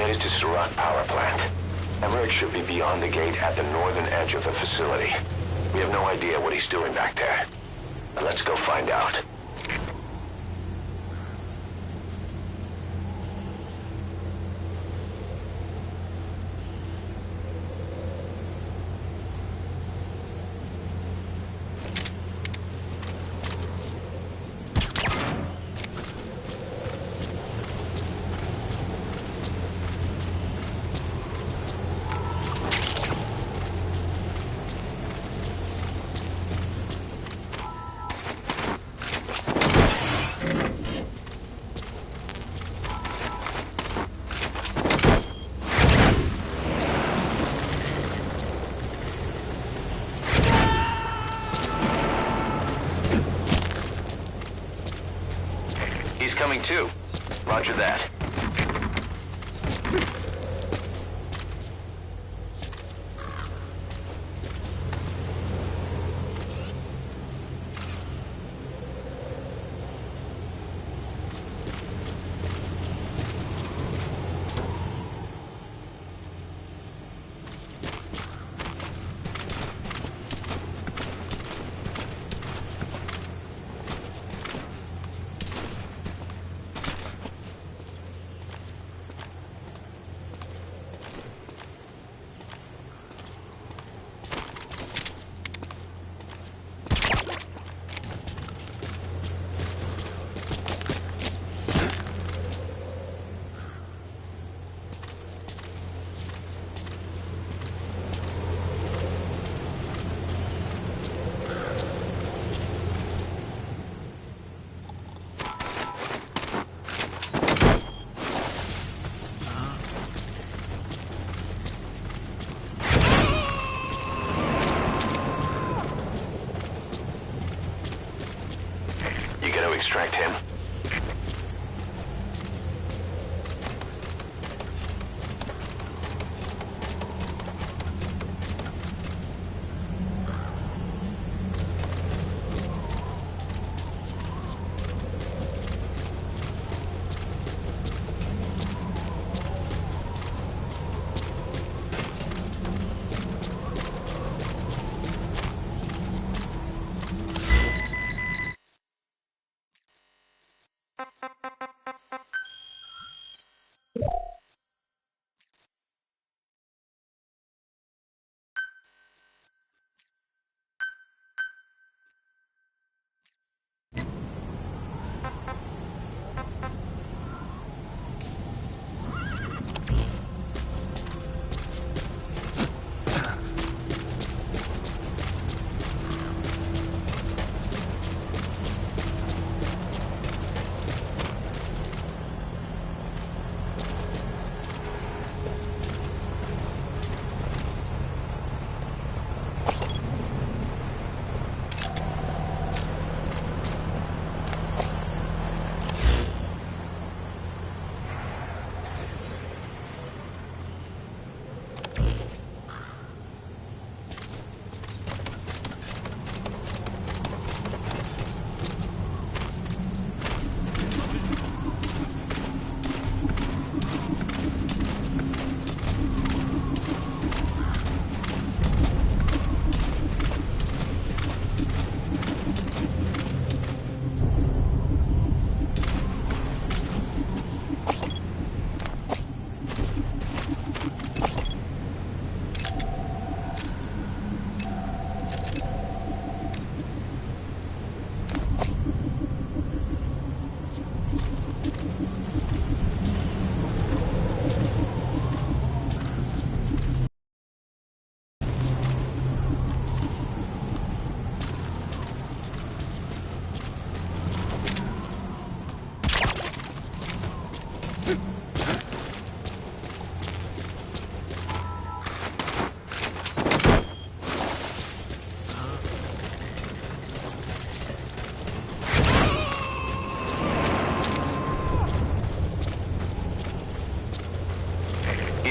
is to Surat power plant. Emmerich should be beyond the gate at the northern edge of the facility. We have no idea what he's doing back there. But let's go find out. Coming too. Roger that. Extract him.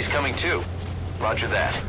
Coming too. Roger that.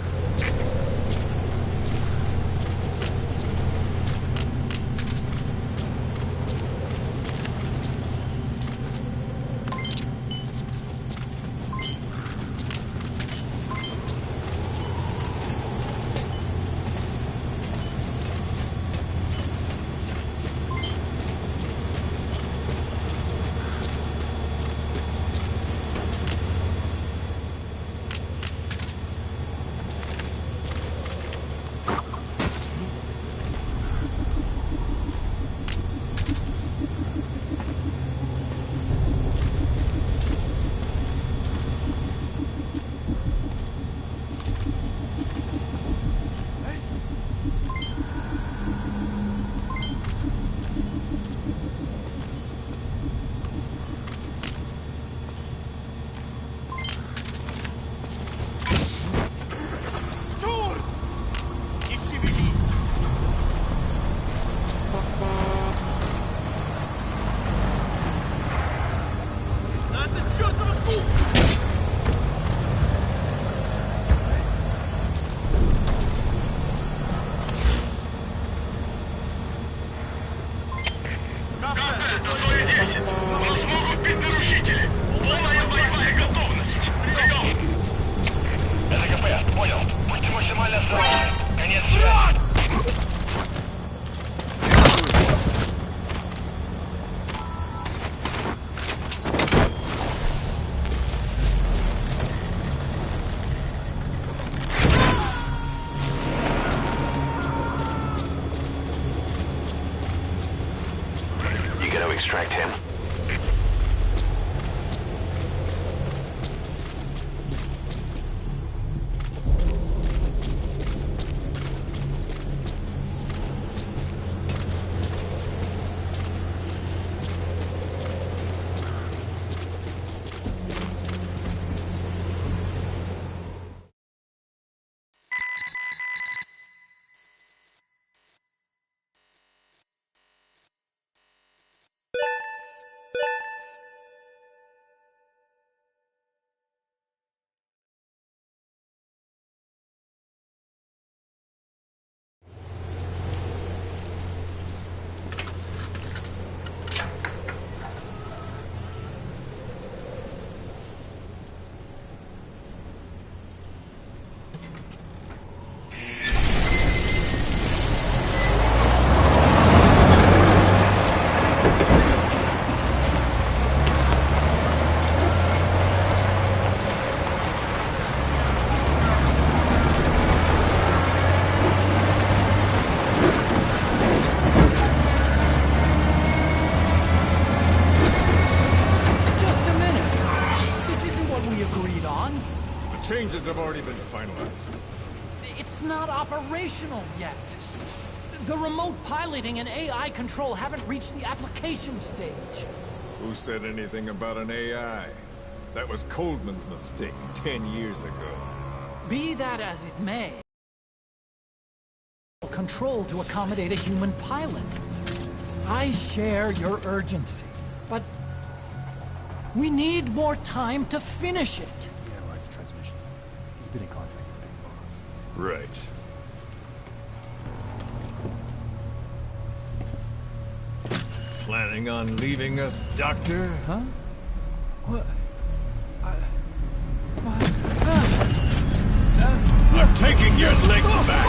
extract him. Changes have already been finalized. It's not operational yet. The remote piloting and AI control haven't reached the application stage. Who said anything about an AI? That was Coldman's mistake 10 years ago. Be that as it may, control to accommodate a human pilot. I share your urgency, but we need more time to finish it. Been in contact with Big Boss. Right. Planning on leaving us, Doctor? Huh? What? I'm taking your legs back!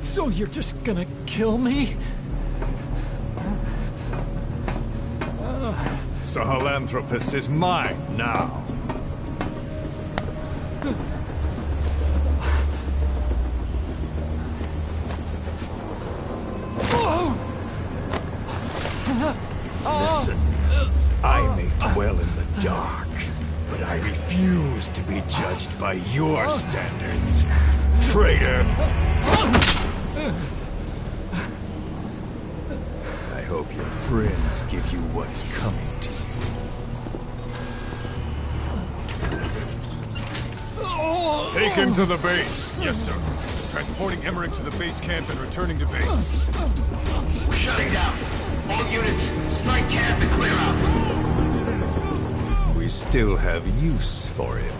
So you're just gonna kill me? Sahelanthropus is mine now. Listen, I may dwell in the dark, but I refuse to be judged by your standards, traitor! I hope your friends give you what's coming to you. Take him to the base. Yes, sir. Transporting Emmerich to the base camp and returning to base. We're shutting down. All units, strike camp and clear out. We still have use for him.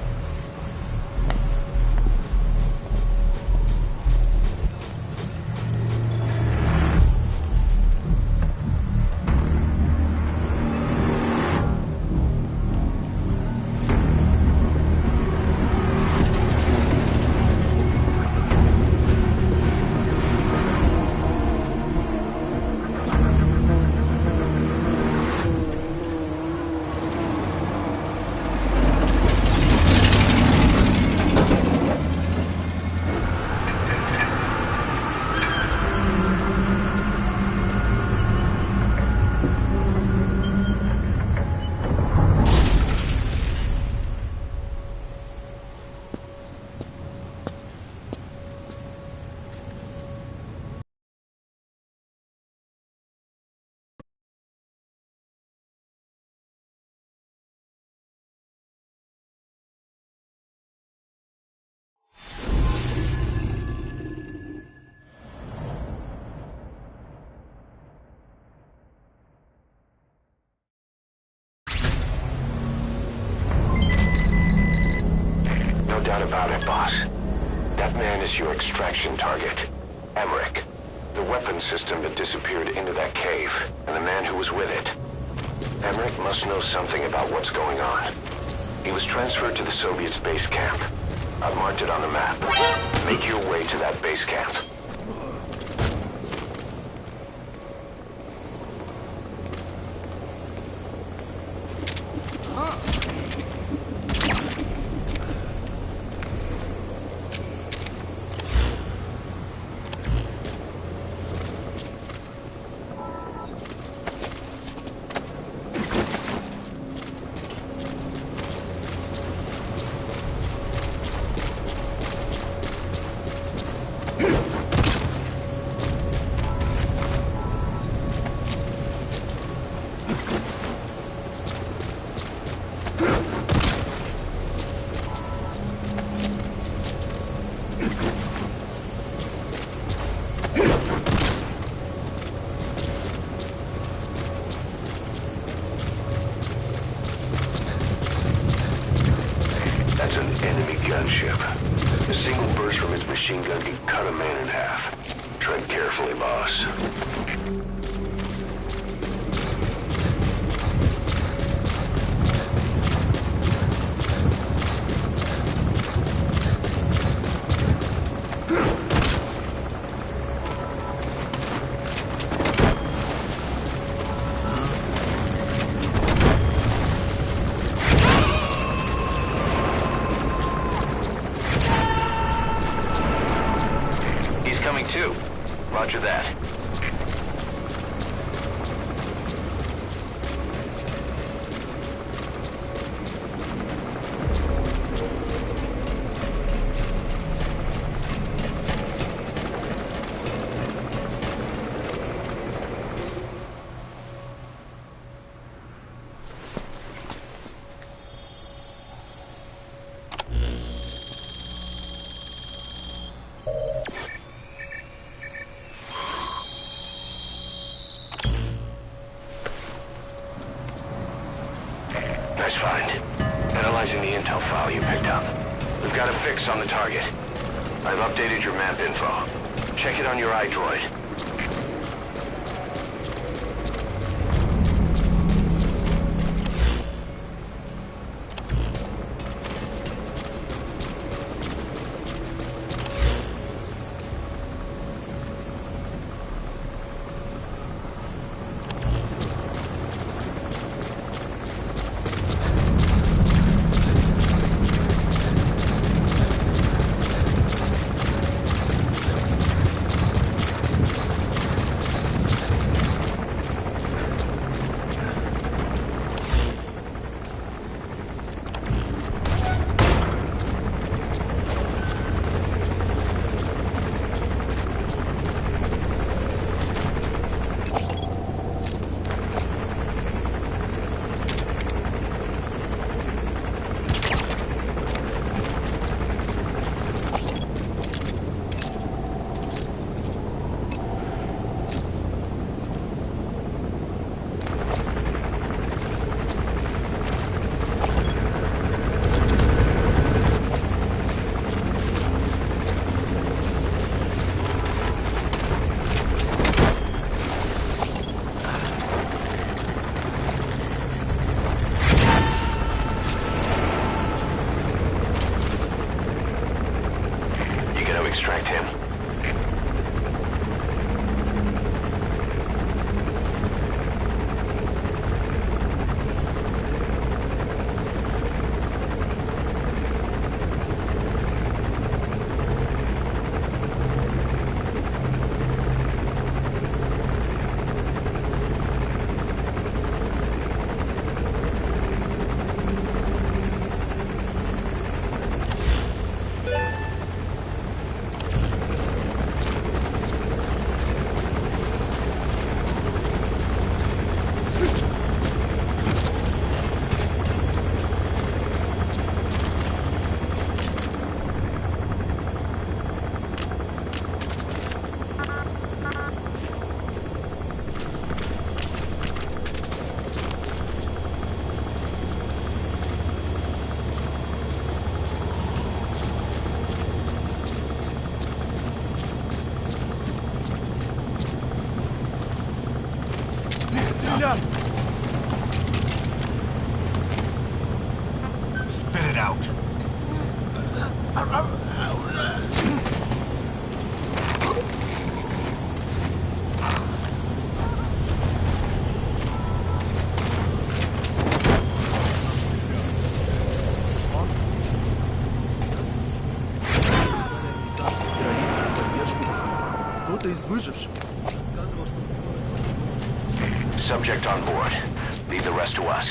No doubt about it, boss. That man is your extraction target. Emmerich. The weapon system that disappeared into that cave, and the man who was with it. Emmerich must know something about what's going on. He was transferred to the Soviets' base camp. I've marked it on the map. Make your way to that base camp. enemy gunship. A single burst from his machine gun can cut a man in half. Tread carefully, boss. Too. Roger that. Nice find. Analyzing the intel file you picked up. We've got a fix on the target. I've updated your map info. Check it on your iDroid. Extract him. Spit it out. Subject on board. Leave the rest to us.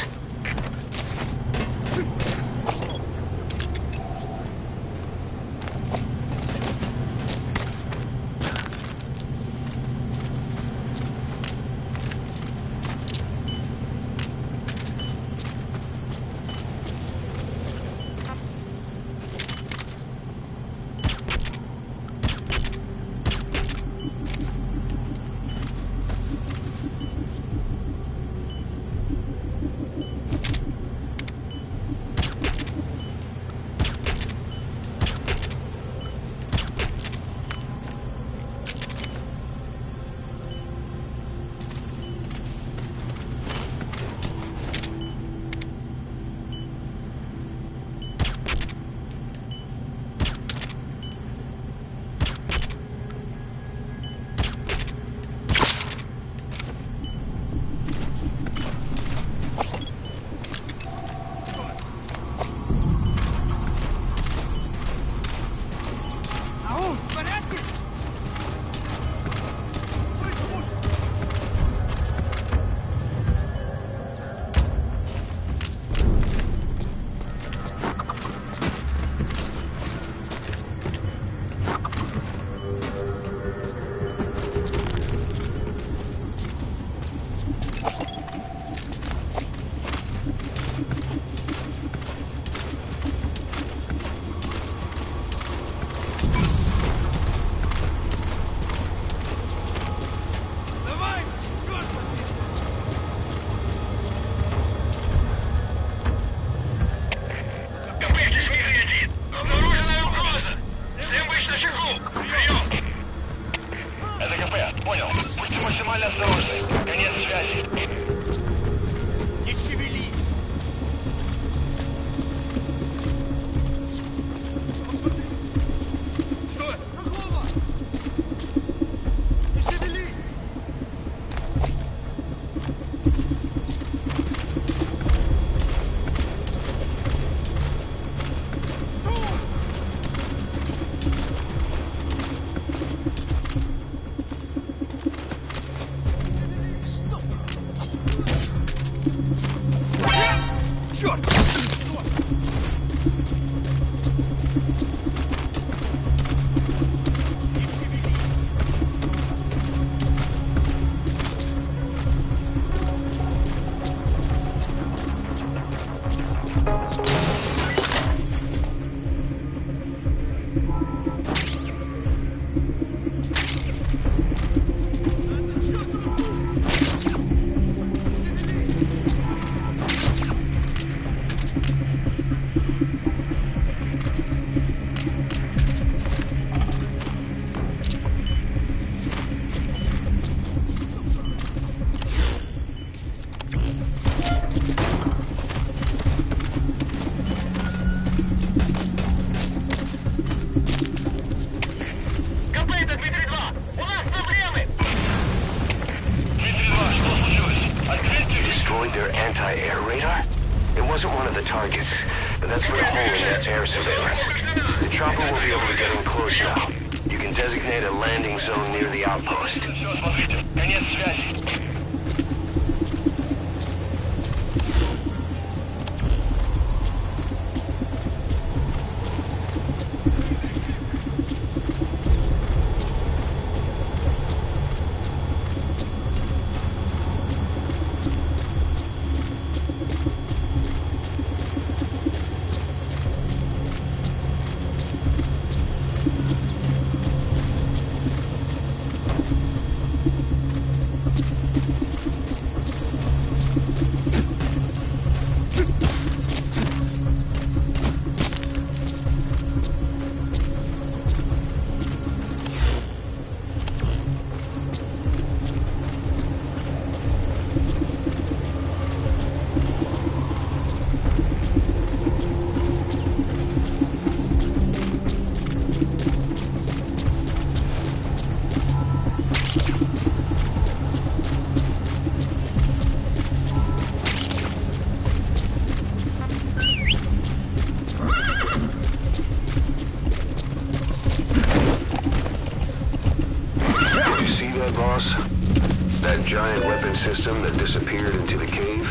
Giant weapon system that disappeared into the cave.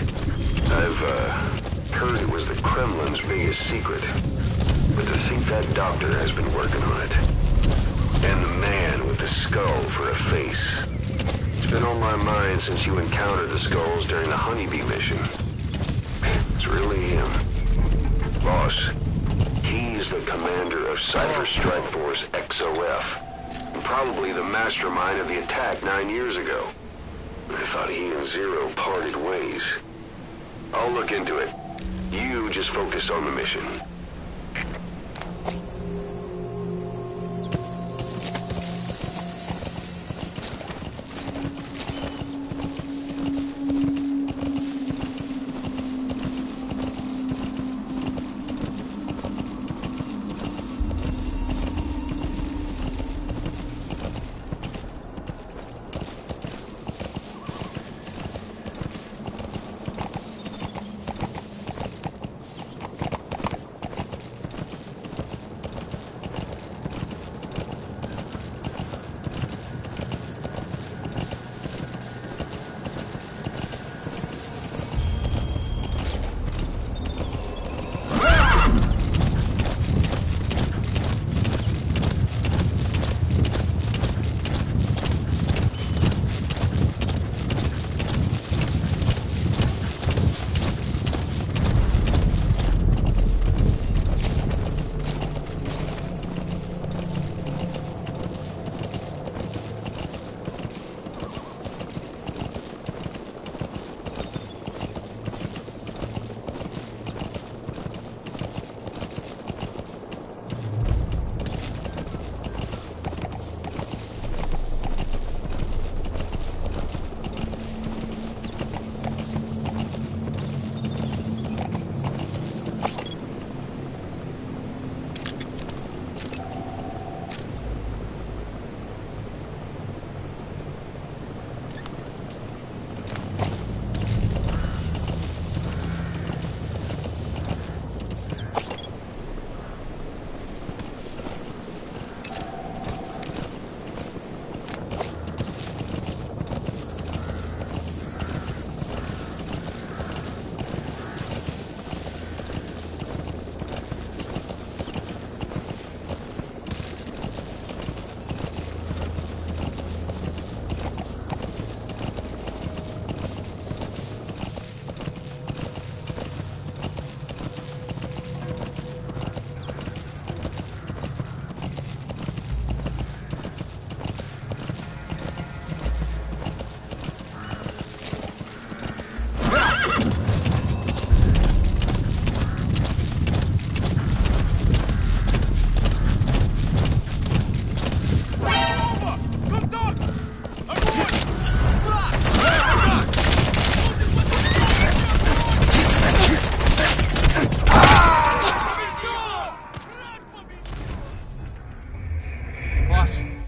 I've heard it was the Kremlin's biggest secret. But to think that doctor has been working on it. And the man with the skull for a face. It's been on my mind since you encountered the skulls during the Honeybee mission. It's really him. Boss, he's the commander of Cypher Strike Force XOF. And probably the mastermind of the attack 9 years ago. I thought he and Zero parted ways. I'll look into it. You just focus on the mission.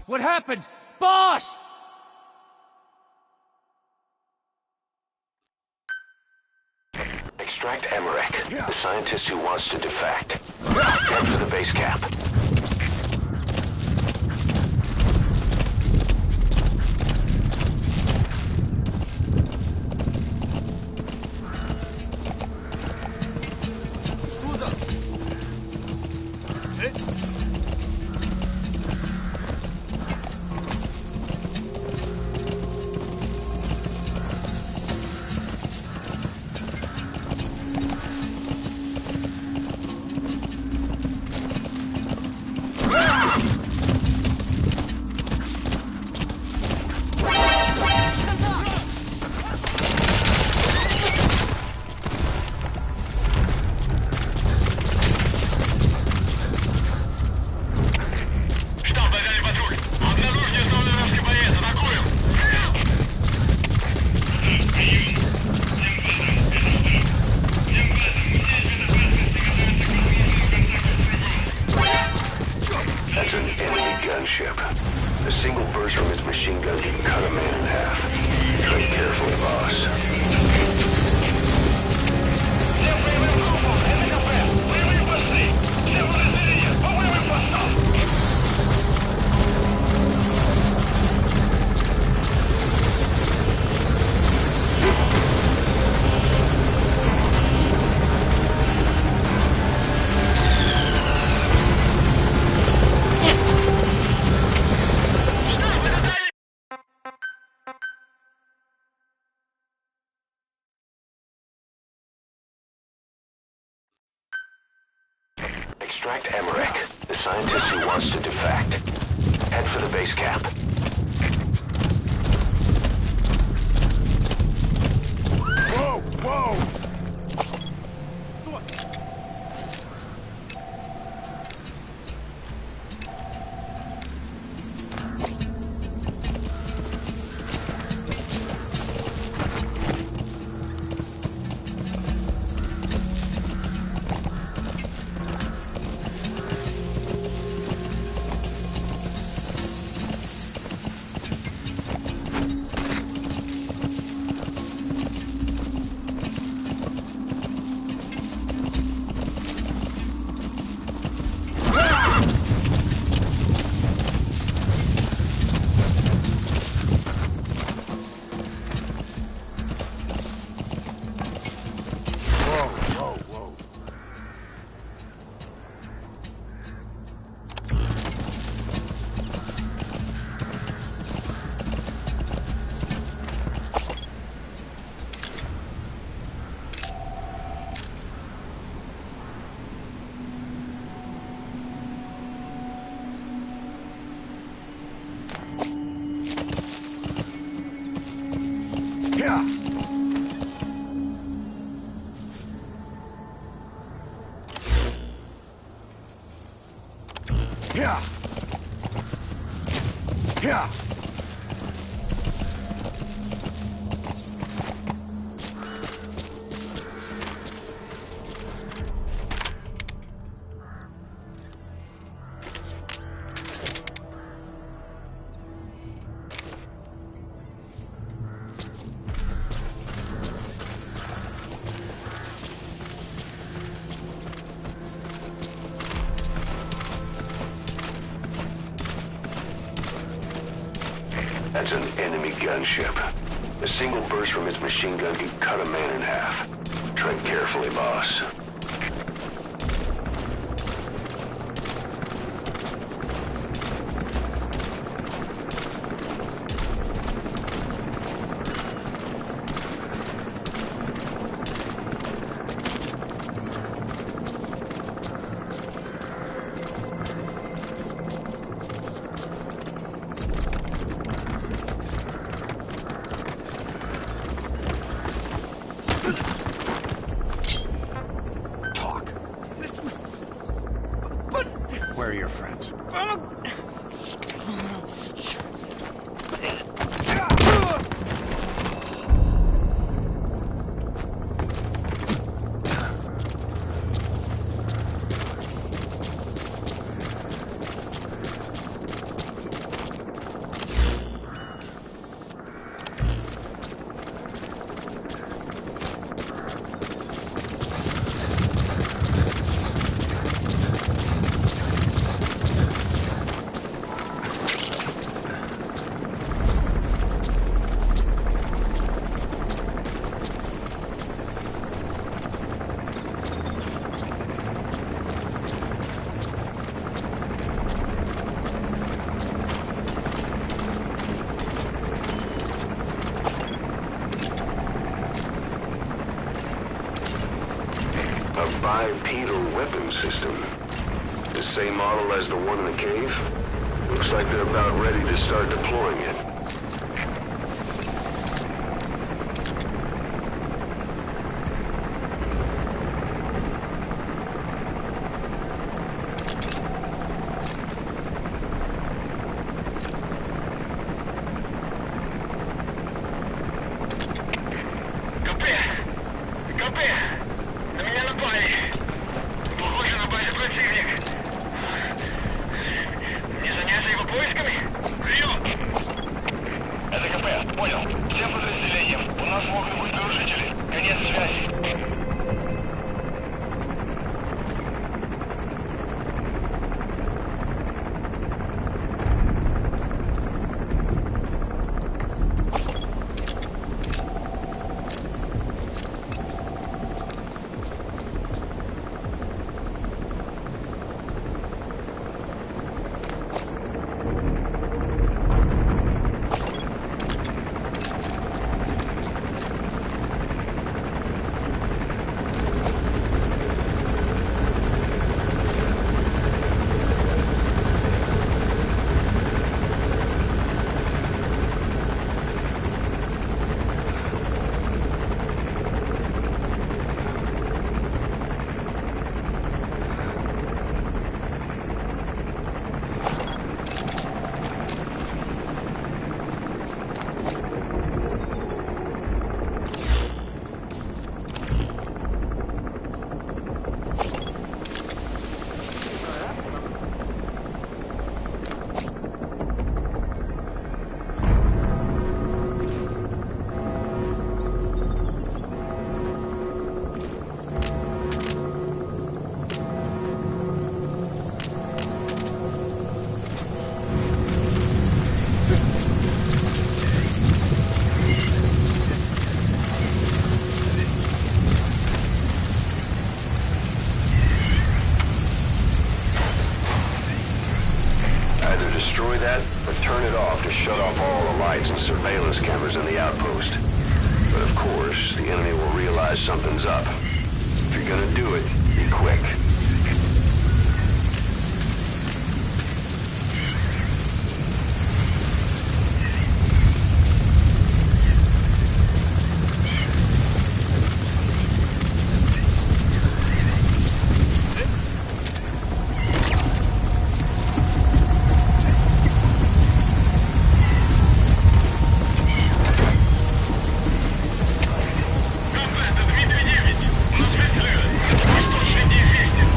What happened? Boss! Extract Emmerich, the scientist who wants to defect. Head for the base camp. A single burst from its machine gun can cut a man in half. Tread carefully, boss. Extract Emmerich, the scientist who wants to defect. Head for the base camp. Whoa! Whoa! That's an enemy gunship. A single burst from its machine gun can cut a man in half. Tread carefully, boss. Where are your friends? bipedal weapon system. The same model as the one in the cave? Looks like they're about ready to start deploying it. Shut off all the lights and surveillance cameras in the outpost. But of course, the enemy will realize something's up. If you're gonna do it, be quick. У нас выстрелы! Восточный 10.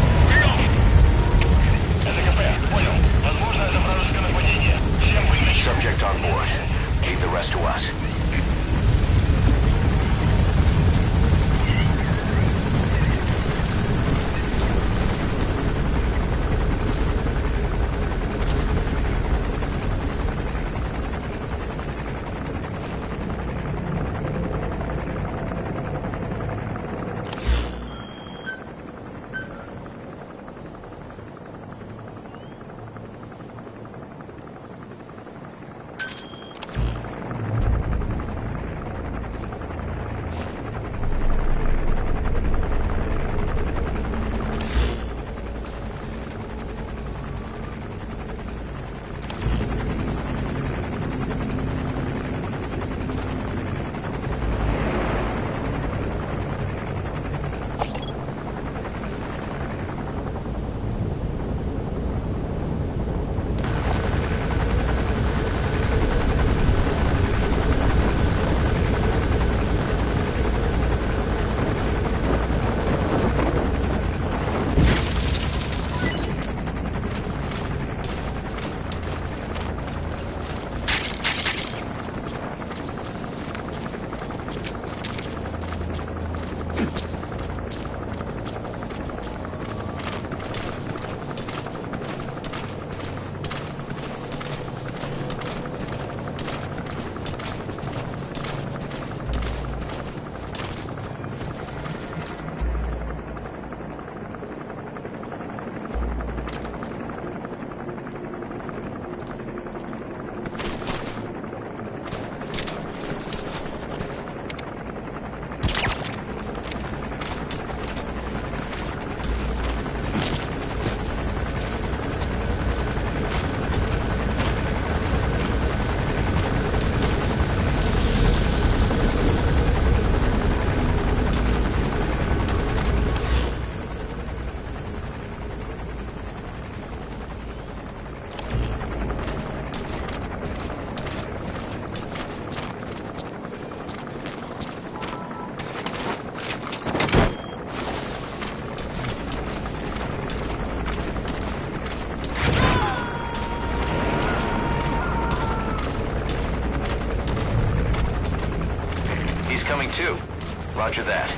Me too. Roger that.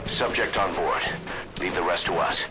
Subject on board. Leave the rest to us.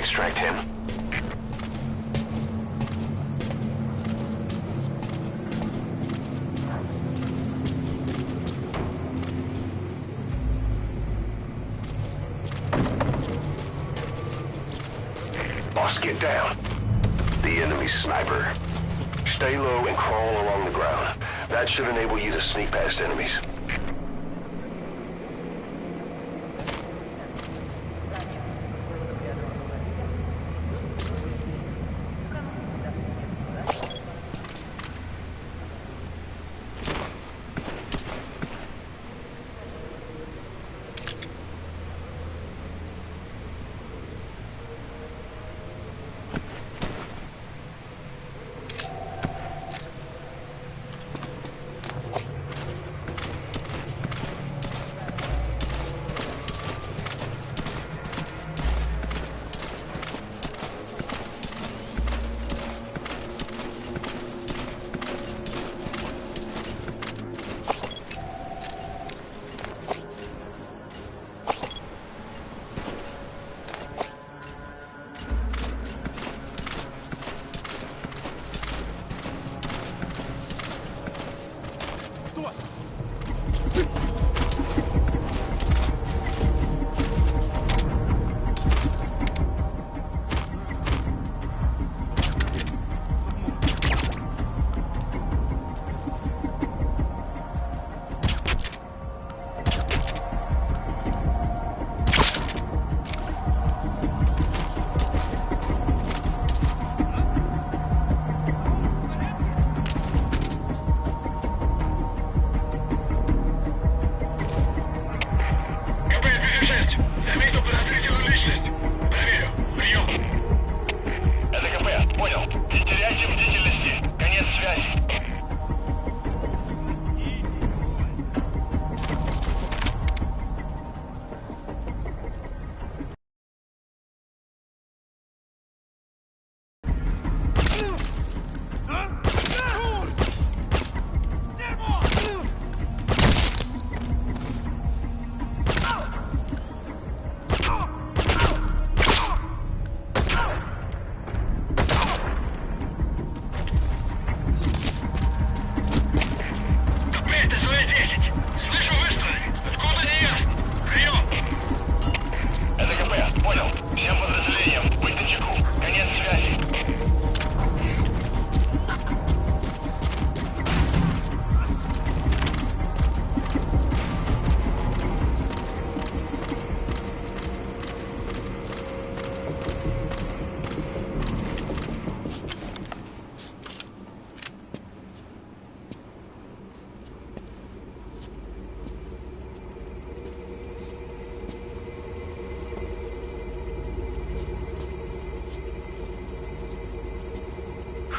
Extract him. Boss, get down. The enemy's sniper. Stay low and crawl along the ground. That should enable you to sneak past enemies.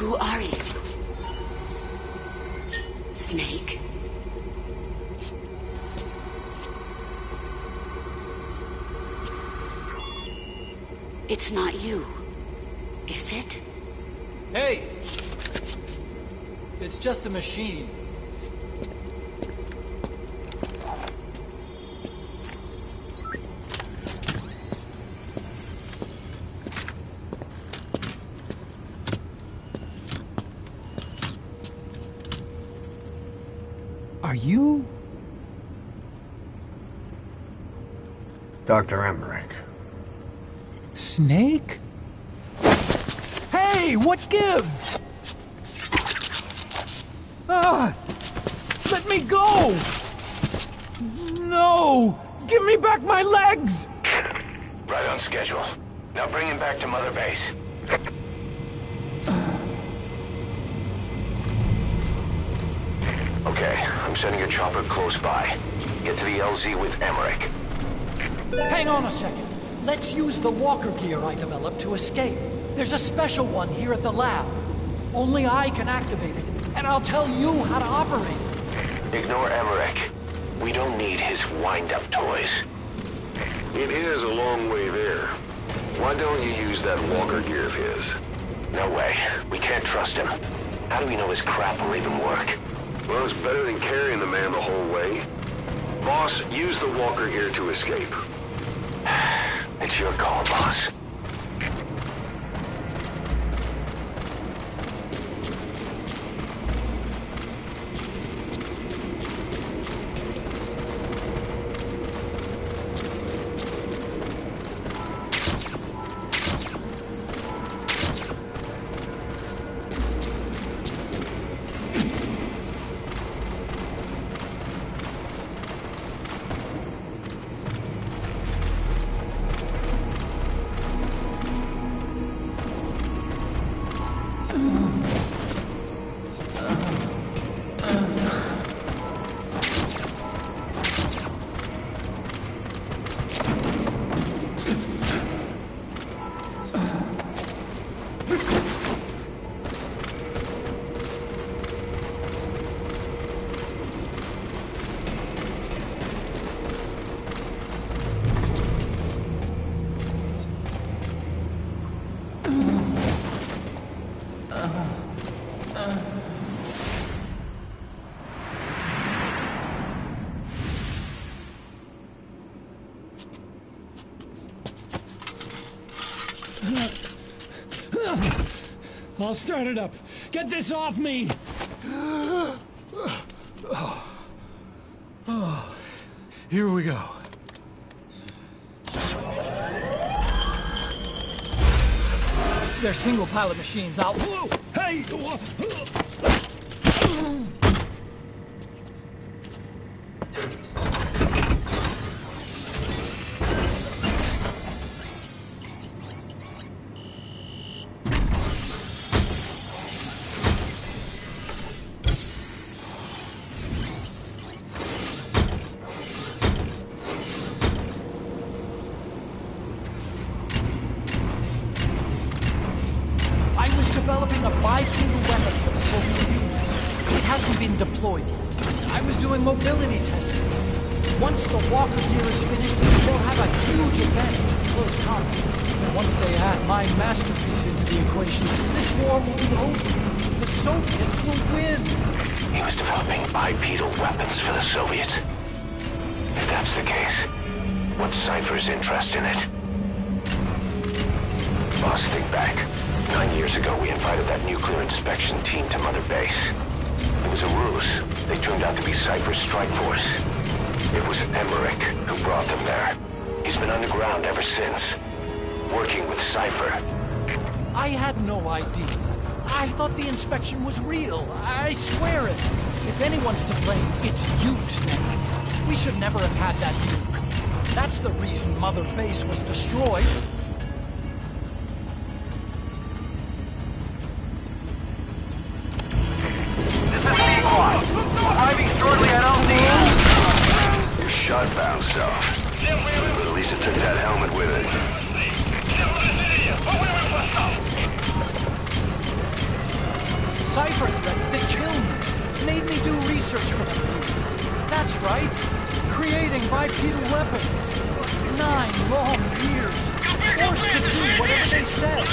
Who are you? Snake? It's not you, is it? Hey! It's just a machine. Are you... Dr. Emmerich. Snake? Hey, what gives? Ah! Let me go! No! Give me back my legs! Right on schedule. Now bring him back to Mother Base. Okay, I'm sending a chopper close by. Get to the LZ with Emmerich. Hang on a second. Let's use the walker gear I developed to escape. There's a special one here at the lab. Only I can activate it, and I'll tell you how to operate it. Ignore Emmerich. We don't need his wind-up toys. It is a long way there. Why don't you use that walker gear of his? No way. We can't trust him. How do we know his crap will even work? Well, it's better than carrying the man the whole way. Boss, use the walker gear to escape. It's your call, boss. I'll start it up. Get this off me! Here we go. They're single pilot machines. I'll... Hey! Developing a bipedal weapon for the Soviet Union. It hasn't been deployed yet. I was doing mobility testing. Once the walker gear is finished, they'll have a huge advantage in close combat. And once they add my masterpiece into the equation, this war will be over. The Soviets will win. He was developing bipedal weapons for the Soviets. If that's the case, what's Cypher's interest in it? Boss, think back. 9 years ago, we invited that nuclear inspection team to Mother Base. It was a ruse. They turned out to be Cypher's strike force. It was Emmerich who brought them there. He's been underground ever since, working with Cypher. I had no idea. I thought the inspection was real. I swear it. If anyone's to blame, it's you, Snake. We should never have had that nuke. That's the reason Mother Base was destroyed. Shot-bound stuff. But at least it took that helmet with it. cipher threatened to kill me. Made me do research for them. That's right. Creating bipedal weapons. 9 long years. Forced to do whatever they said.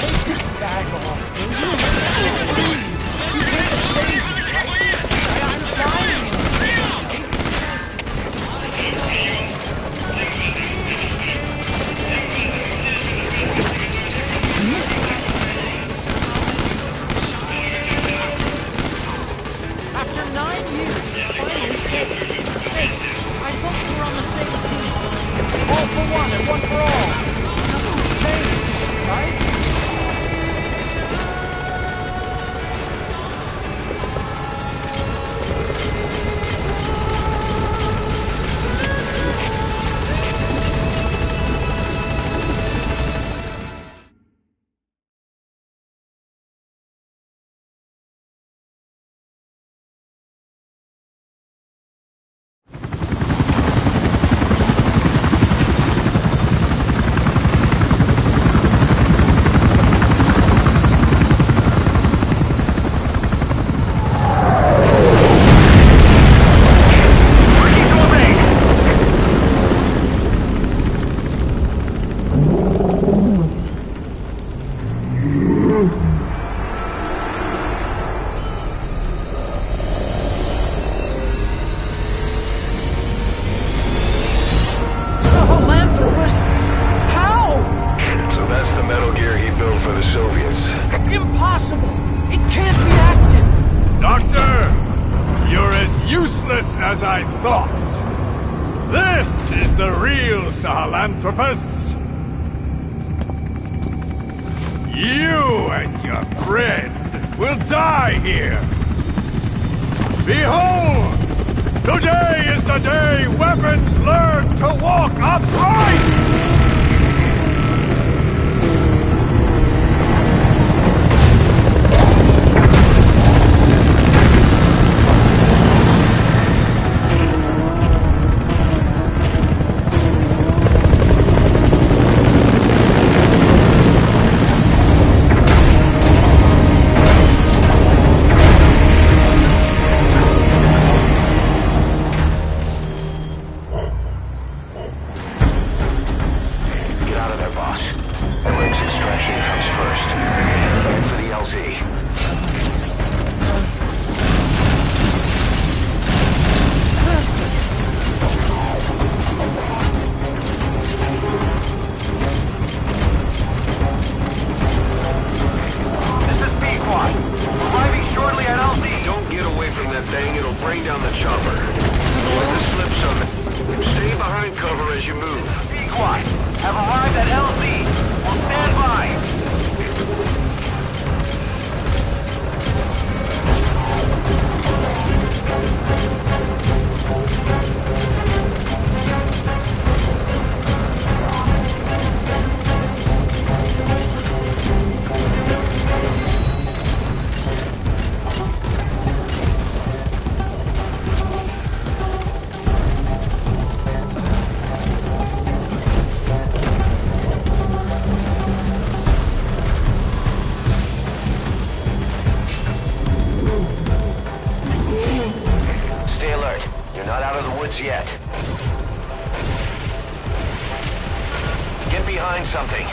Take this bag off, will you? Please. You came to save me, right? I'm dying in this state. After 9 years, you finally get it. Snake, I thought we were on the same team. All for one and one for all. Nothing's changed, right? Sahelanthropus? How? So that's the metal gear he built for the Soviets. Impossible! It can't be active! Doctor! You're as useless as I thought. This is the real Sahelanthropus. You and your friend will die here. Behold! Today is the day weapons learn to walk upright! Yet. Get behind something.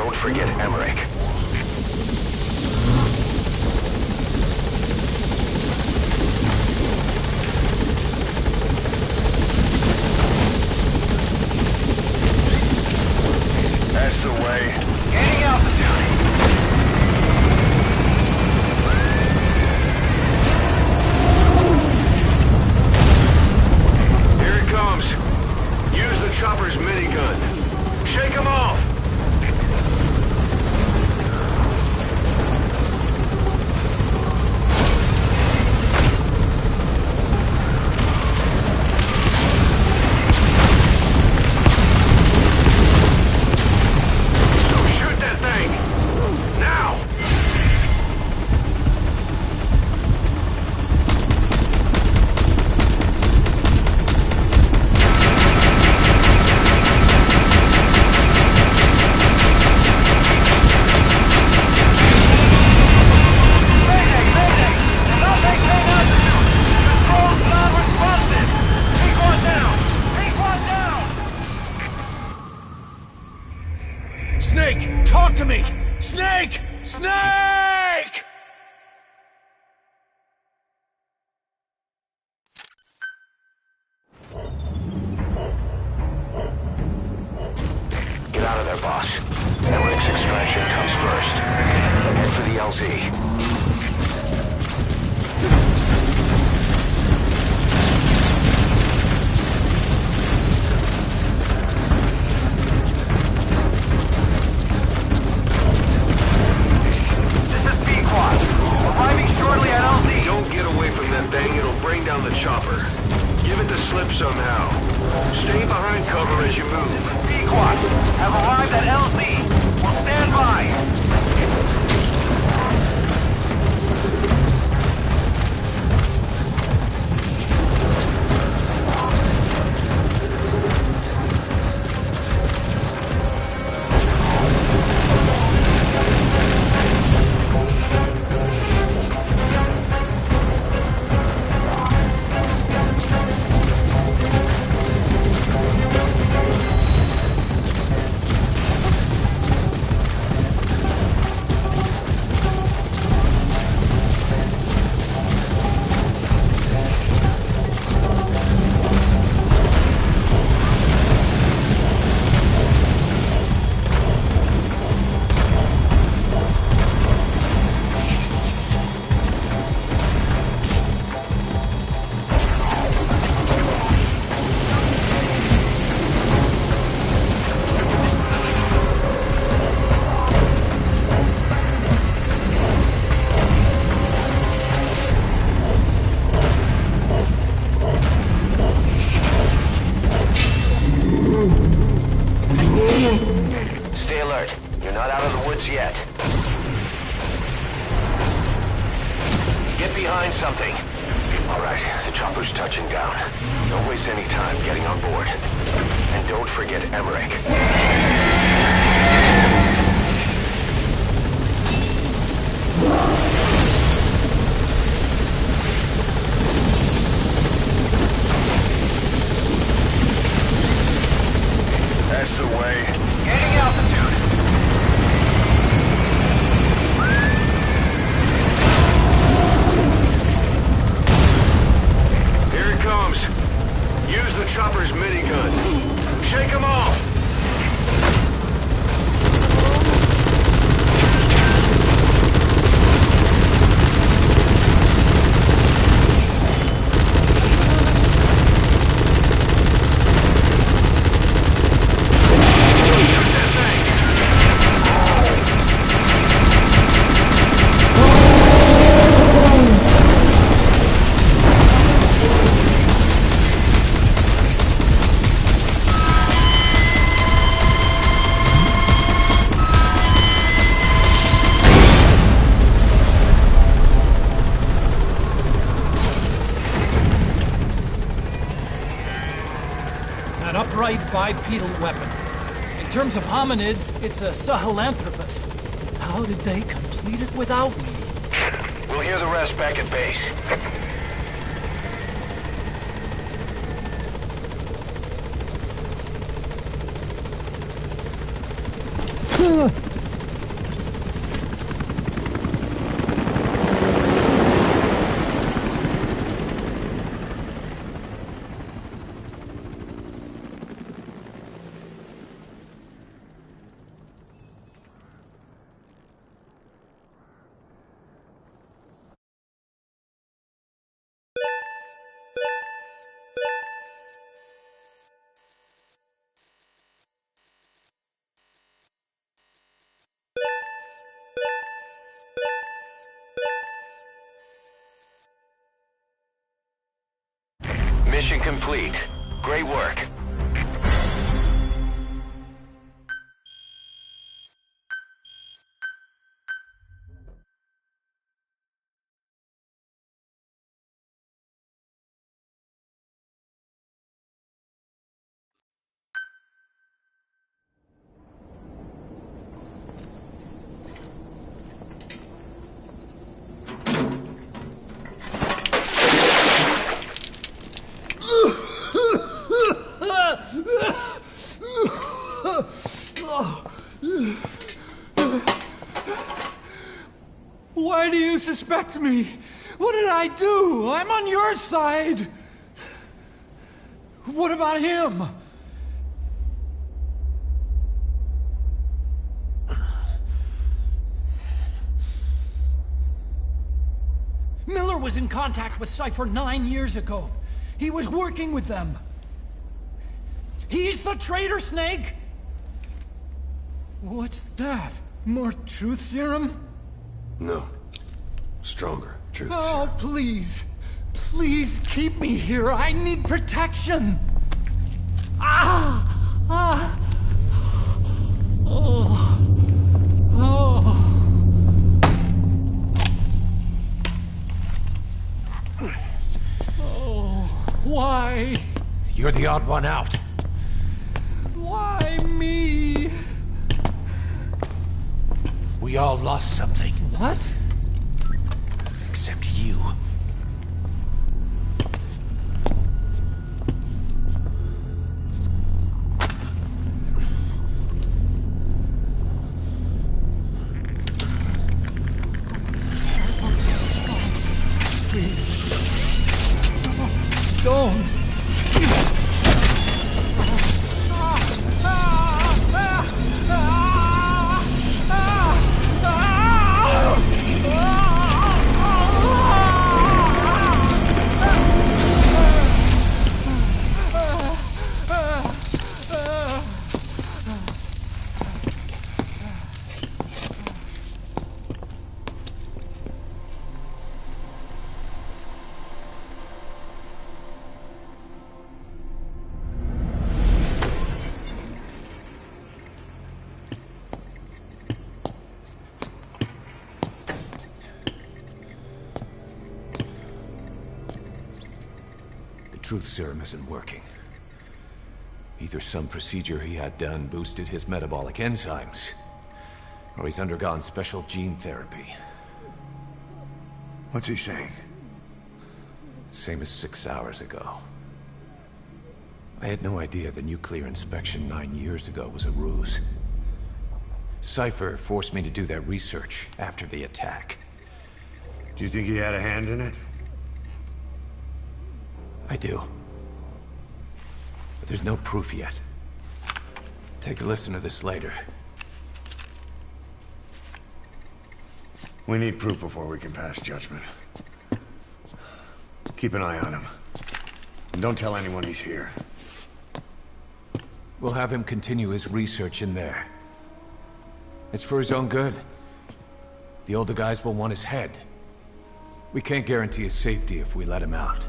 don't forget Emmerich. That's the way. Gaining altitude. Here it comes. Use the chopper's minigun. Shake him off. Snake! Talk to me! Snake! Snake! Get out of there, boss. Emmerich's extraction comes first. Head for the LZ. Down the chopper. Give it the slip somehow. Stay behind cover as you move. Pequot, have arrived at LZ. We'll stand by. Stay alert. You're not out of the woods yet. Get behind something. All right, the chopper's touching down. Don't waste any time getting on board. And don't forget Emmerich. That's the way. Gaining altitude. Here it comes. Use the chopper's minigun. Shake him off. Upright bipedal weapon. In terms of hominids, it's a Sahelanthropus. How did they complete it without me? We'll hear the rest back at base. Mission complete. Great work. Why do you suspect me? What did I do? I'm on your side. What about him? Miller was in contact with Cypher 9 years ago. He was working with them. He's the traitor, Snake! What's that? More truth serum? No. Stronger truth Oh, serum. please. Please keep me here. I need protection. Ah! Ah! Oh. Oh. Oh. Why? You're the odd one out. Why me? We all lost something. What? Except you. Please. Don't. Truth serum isn't working. Either some procedure he had done boosted his metabolic enzymes, or he's undergone special gene therapy. What's he saying? Same as 6 hours ago. I had no idea the nuclear inspection 9 years ago was a ruse. Cypher forced me to do that research after the attack. Do you think he had a hand in it? I do. But there's no proof yet. Take a listen to this later. We need proof before we can pass judgment. Keep an eye on him. And don't tell anyone he's here. We'll have him continue his research in there. It's for his own good. The older guys will want his head. We can't guarantee his safety if we let him out.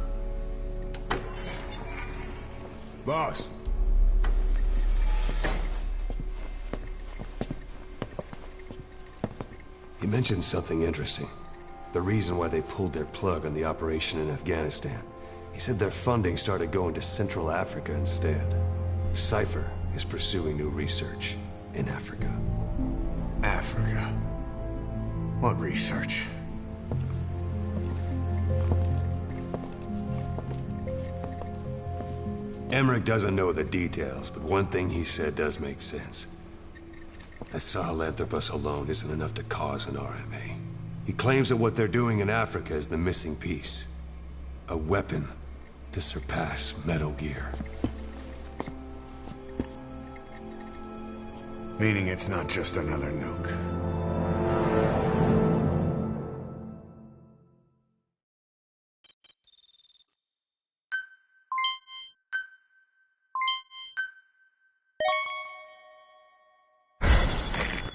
Boss. He mentioned something interesting. The reason why they pulled their plug on the operation in Afghanistan. He said their funding started going to Central Africa instead. Cypher is pursuing new research in Africa. Africa? What research? Emmerich doesn't know the details, but one thing he said does make sense. That Sahelanthropus alone isn't enough to cause an RMA. He claims that what they're doing in Africa is the missing piece. A weapon to surpass Metal Gear. Meaning it's not just another nuke.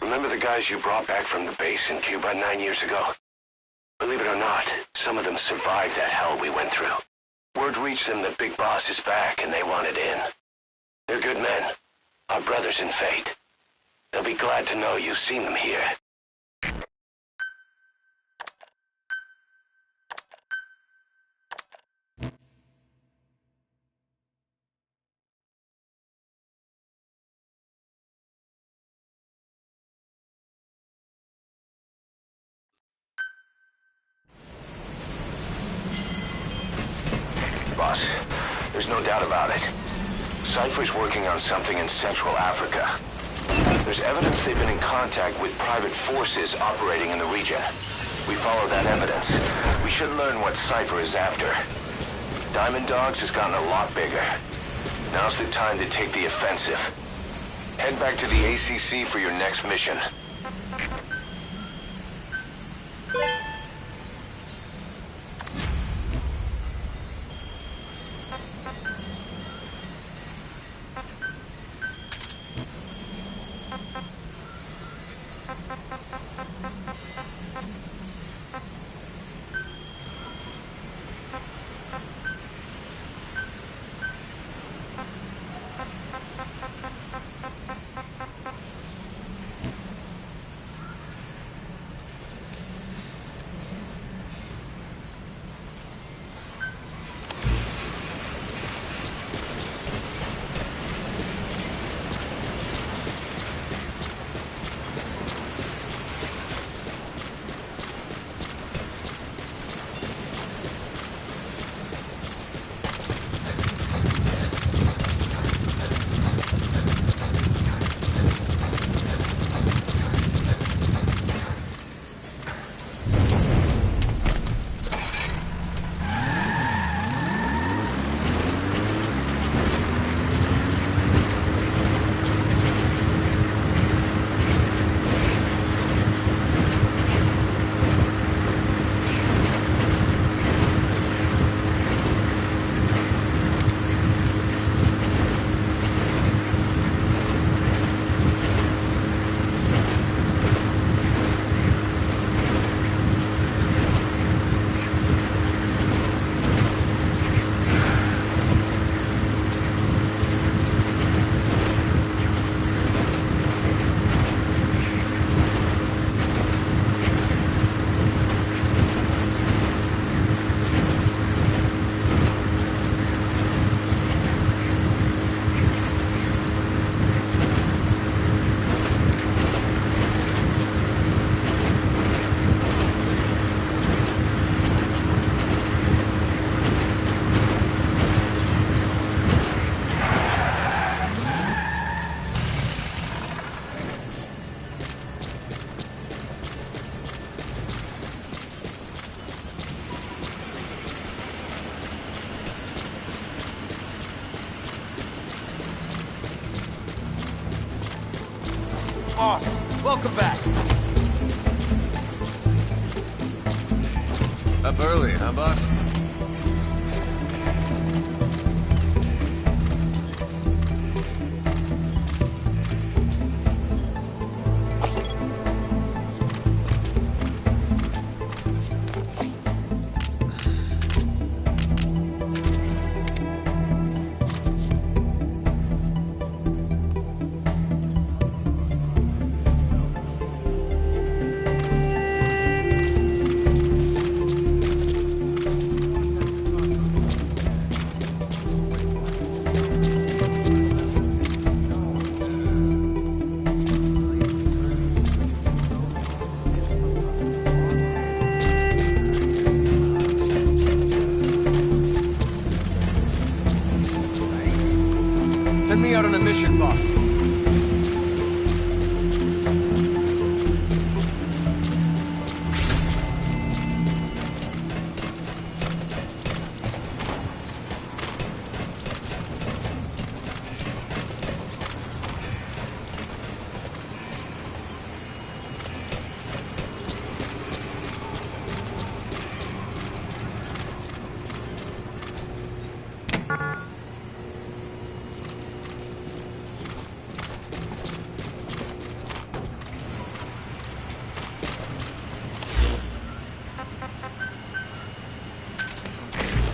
Remember the guys you brought back from the base in Cuba 9 years ago? Believe it or not, some of them survived that hell we went through. Word reached them that Big Boss is back and they want it in. They're good men. Our brothers in fate. They'll be glad to know you've seen them here. Boss, there's no doubt about it. Cypher's working on something in Central Africa. There's evidence they've been in contact with private forces operating in the region. We follow that evidence. We should learn what Cypher is after. Diamond Dogs has gotten a lot bigger. Now's the time to take the offensive. Head back to the ACC for your next mission. Boss, welcome back. Up early, huh, boss? Send me out on a mission, boss.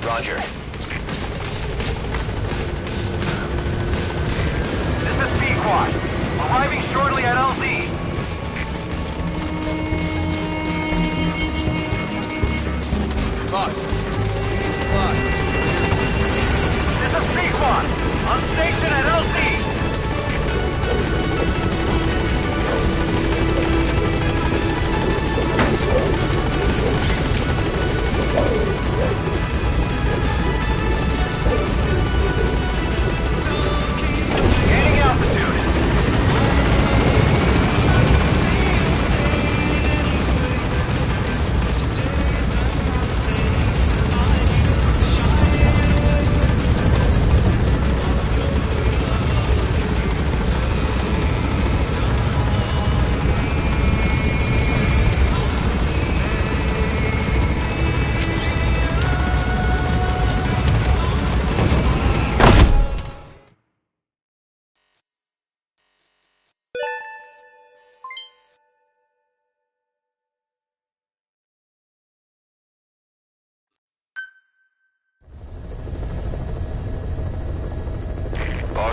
Roger.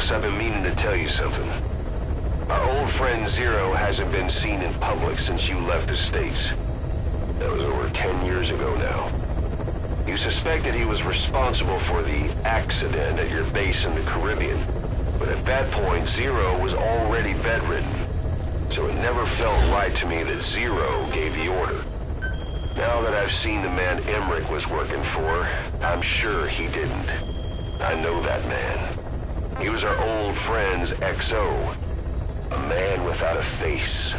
Boss, I've been meaning to tell you something. Our old friend Zero hasn't been seen in public since you left the States. That was over 10 years ago now. You suspected he was responsible for the accident at your base in the Caribbean. But at that point, Zero was already bedridden. So it never felt right to me that Zero gave the order. Now that I've seen the man Emmerich was working for, I'm sure he didn't. I know that man. He was our old friend's XO. A man without a face.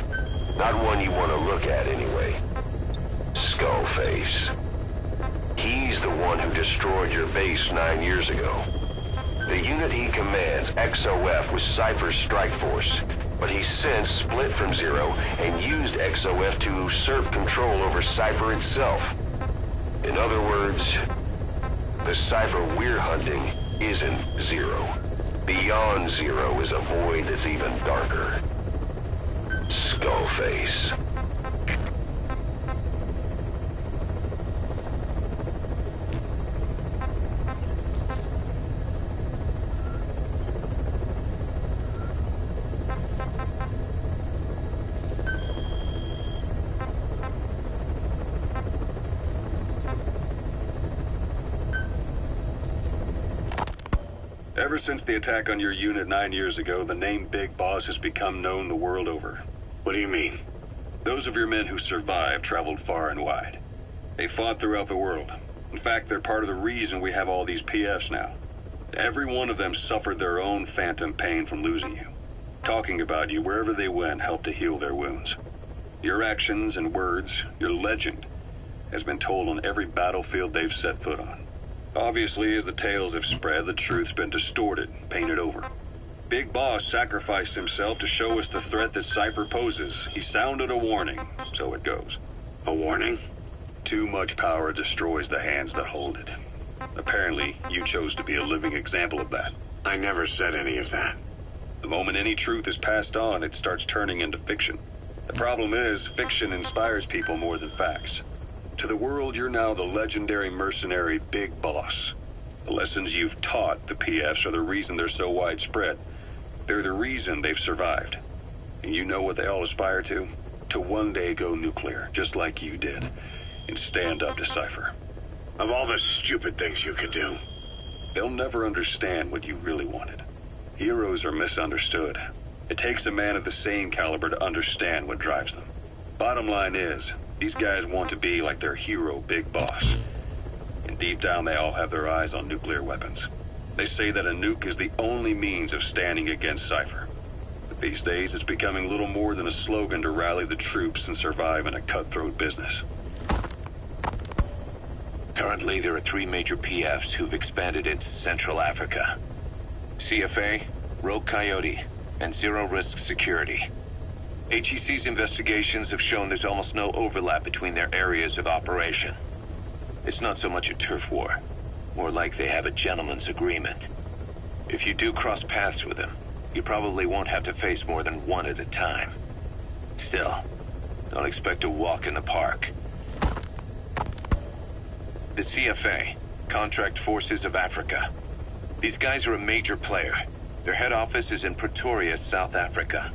Not one you want to look at anyway. Skullface. He's the one who destroyed your base 9 years ago. The unit he commands, XOF, was Cypher's strike force, but he's since split from Zero and used XOF to usurp control over Cypher itself. In other words, the Cypher we're hunting isn't Zero. Beyond Zero is a void that's even darker. Skullface. Ever since the attack on your unit 9 years ago, the name Big Boss has become known the world over. What do you mean? Those of your men who survived traveled far and wide. They fought throughout the world. In fact, they're part of the reason we have all these PFs now. Every one of them suffered their own phantom pain from losing you. Talking about you wherever they went helped to heal their wounds. Your actions and words, your legend, has been told on every battlefield they've set foot on. Obviously, as the tales have spread, the truth's been distorted, painted over. Big Boss sacrificed himself to show us the threat that Cypher poses. He sounded a warning, so it goes. A warning? Too much power destroys the hands that hold it. Apparently, you chose to be a living example of that. I never said any of that. The moment any truth is passed on, it starts turning into fiction. The problem is, fiction inspires people more than facts. To the world, you're now the legendary mercenary Big Boss. The lessons you've taught the PFs are the reason they're so widespread. They're the reason they've survived. And you know what they all aspire to? To one day go nuclear, just like you did, and stand up to Cypher. Of all the stupid things you could do. They'll never understand what you really wanted. Heroes are misunderstood. It takes a man of the same caliber to understand what drives them. Bottom line is, these guys want to be like their hero, Big Boss. And deep down, they all have their eyes on nuclear weapons. They say that a nuke is the only means of standing against Cypher. But these days, it's becoming little more than a slogan to rally the troops and survive in a cutthroat business. Currently, there are 3 major PFs who've expanded into Central Africa. CFA, Rogue Coyote, and Zero Risk Security. HEC's investigations have shown there's almost no overlap between their areas of operation. It's not so much a turf war, more like they have a gentleman's agreement. If you do cross paths with them, you probably won't have to face more than one at a time. Still, don't expect a walk in the park. The CFA, Contract Forces of Africa. These guys are a major player. Their head office is in Pretoria, South Africa.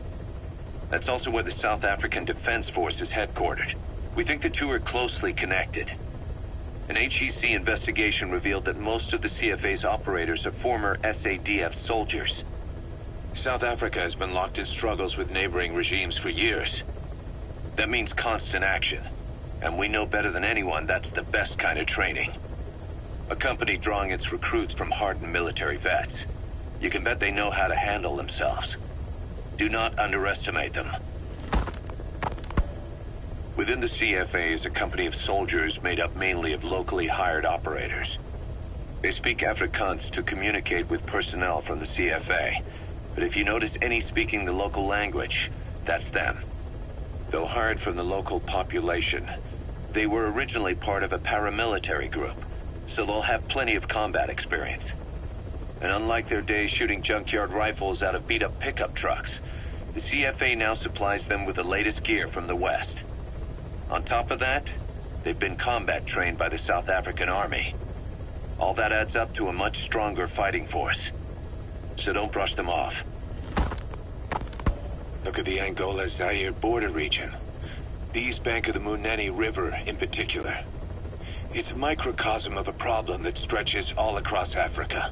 That's also where the South African Defense Force is headquartered. We think the two are closely connected. An HEC investigation revealed that most of the CFA's operators are former SADF soldiers. South Africa has been locked in struggles with neighboring regimes for years. That means constant action, and we know better than anyone that's the best kind of training. A company drawing its recruits from hardened military vets. You can bet they know how to handle themselves. Do not underestimate them. Within the CFA is a company of soldiers made up mainly of locally hired operators. They speak Afrikaans to communicate with personnel from the CFA, but if you notice any speaking the local language, that's them. Though hired from the local population, they were originally part of a paramilitary group, so they'll have plenty of combat experience. And unlike their days shooting junkyard rifles out of beat-up pickup trucks, the CFA now supplies them with the latest gear from the West. On top of that, they've been combat trained by the South African Army. All that adds up to a much stronger fighting force. so don't brush them off. Look at the Angola-Zaire border region. The east bank of the Muneni River in particular. It's a microcosm of a problem that stretches all across Africa.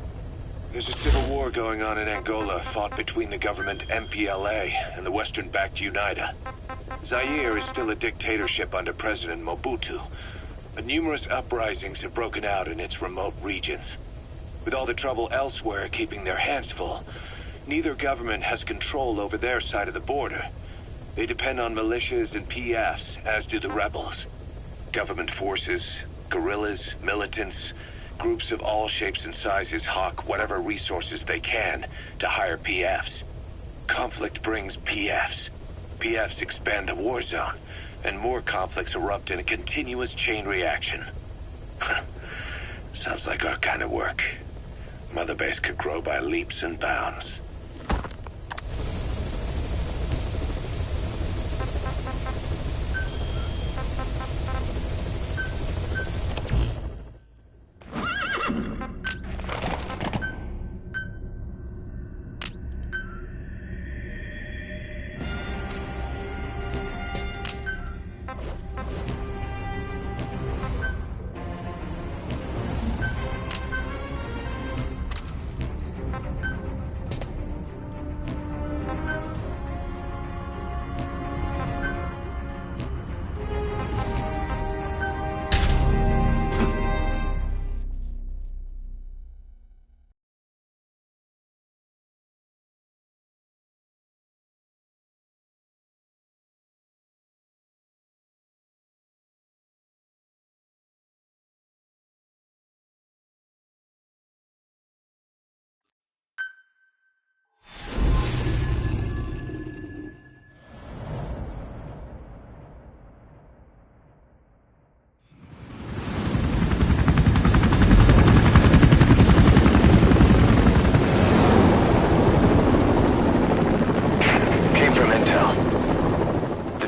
There's a civil war going on in Angola, fought between the government MPLA and the Western-backed UNITA. Zaire is still a dictatorship under President Mobutu, but numerous uprisings have broken out in its remote regions. With all the trouble elsewhere keeping their hands full, neither government has control over their side of the border. They depend on militias and PFs, as do the rebels. Government forces, guerrillas, militants, groups of all shapes and sizes hawk whatever resources they can to hire PFs. Conflict brings PFs. PFs expand the war zone, and more conflicts erupt in a continuous chain reaction. Sounds like our kind of work. Mother Base could grow by leaps and bounds.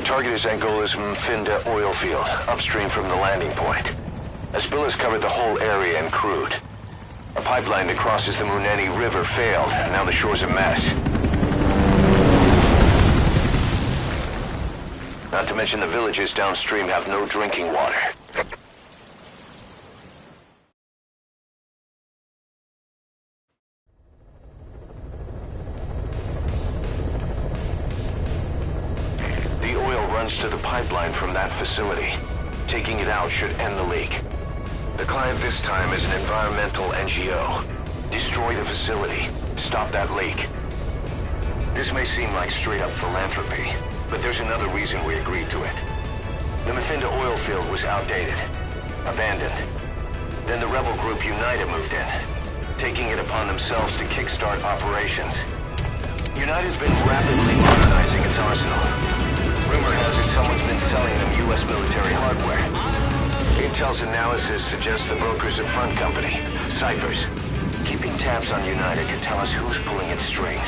Target is Angola's Mfinda oil field, upstream from the landing point. A spill has covered the whole area and crude. A pipeline that crosses the Muneni River failed, and now the shore's a mess. Not to mention the villages downstream have no drinking water. To the pipeline from that facility. Taking it out should end the leak. The client this time is an environmental NGO. Destroy the facility. Stop that leak. This may seem like straight-up philanthropy, but there's another reason we agreed to it. The Mfinda oil field was outdated, abandoned. Then the rebel group UNITA moved in, taking it upon themselves to kickstart operations. UNITA's been rapidly modernizing its arsenal. Rumor has it someone's been selling them U.S. military hardware. Intel's analysis suggests the broker's a front company, Ciphers. Keeping tabs on UNITA could tell us who's pulling its strings.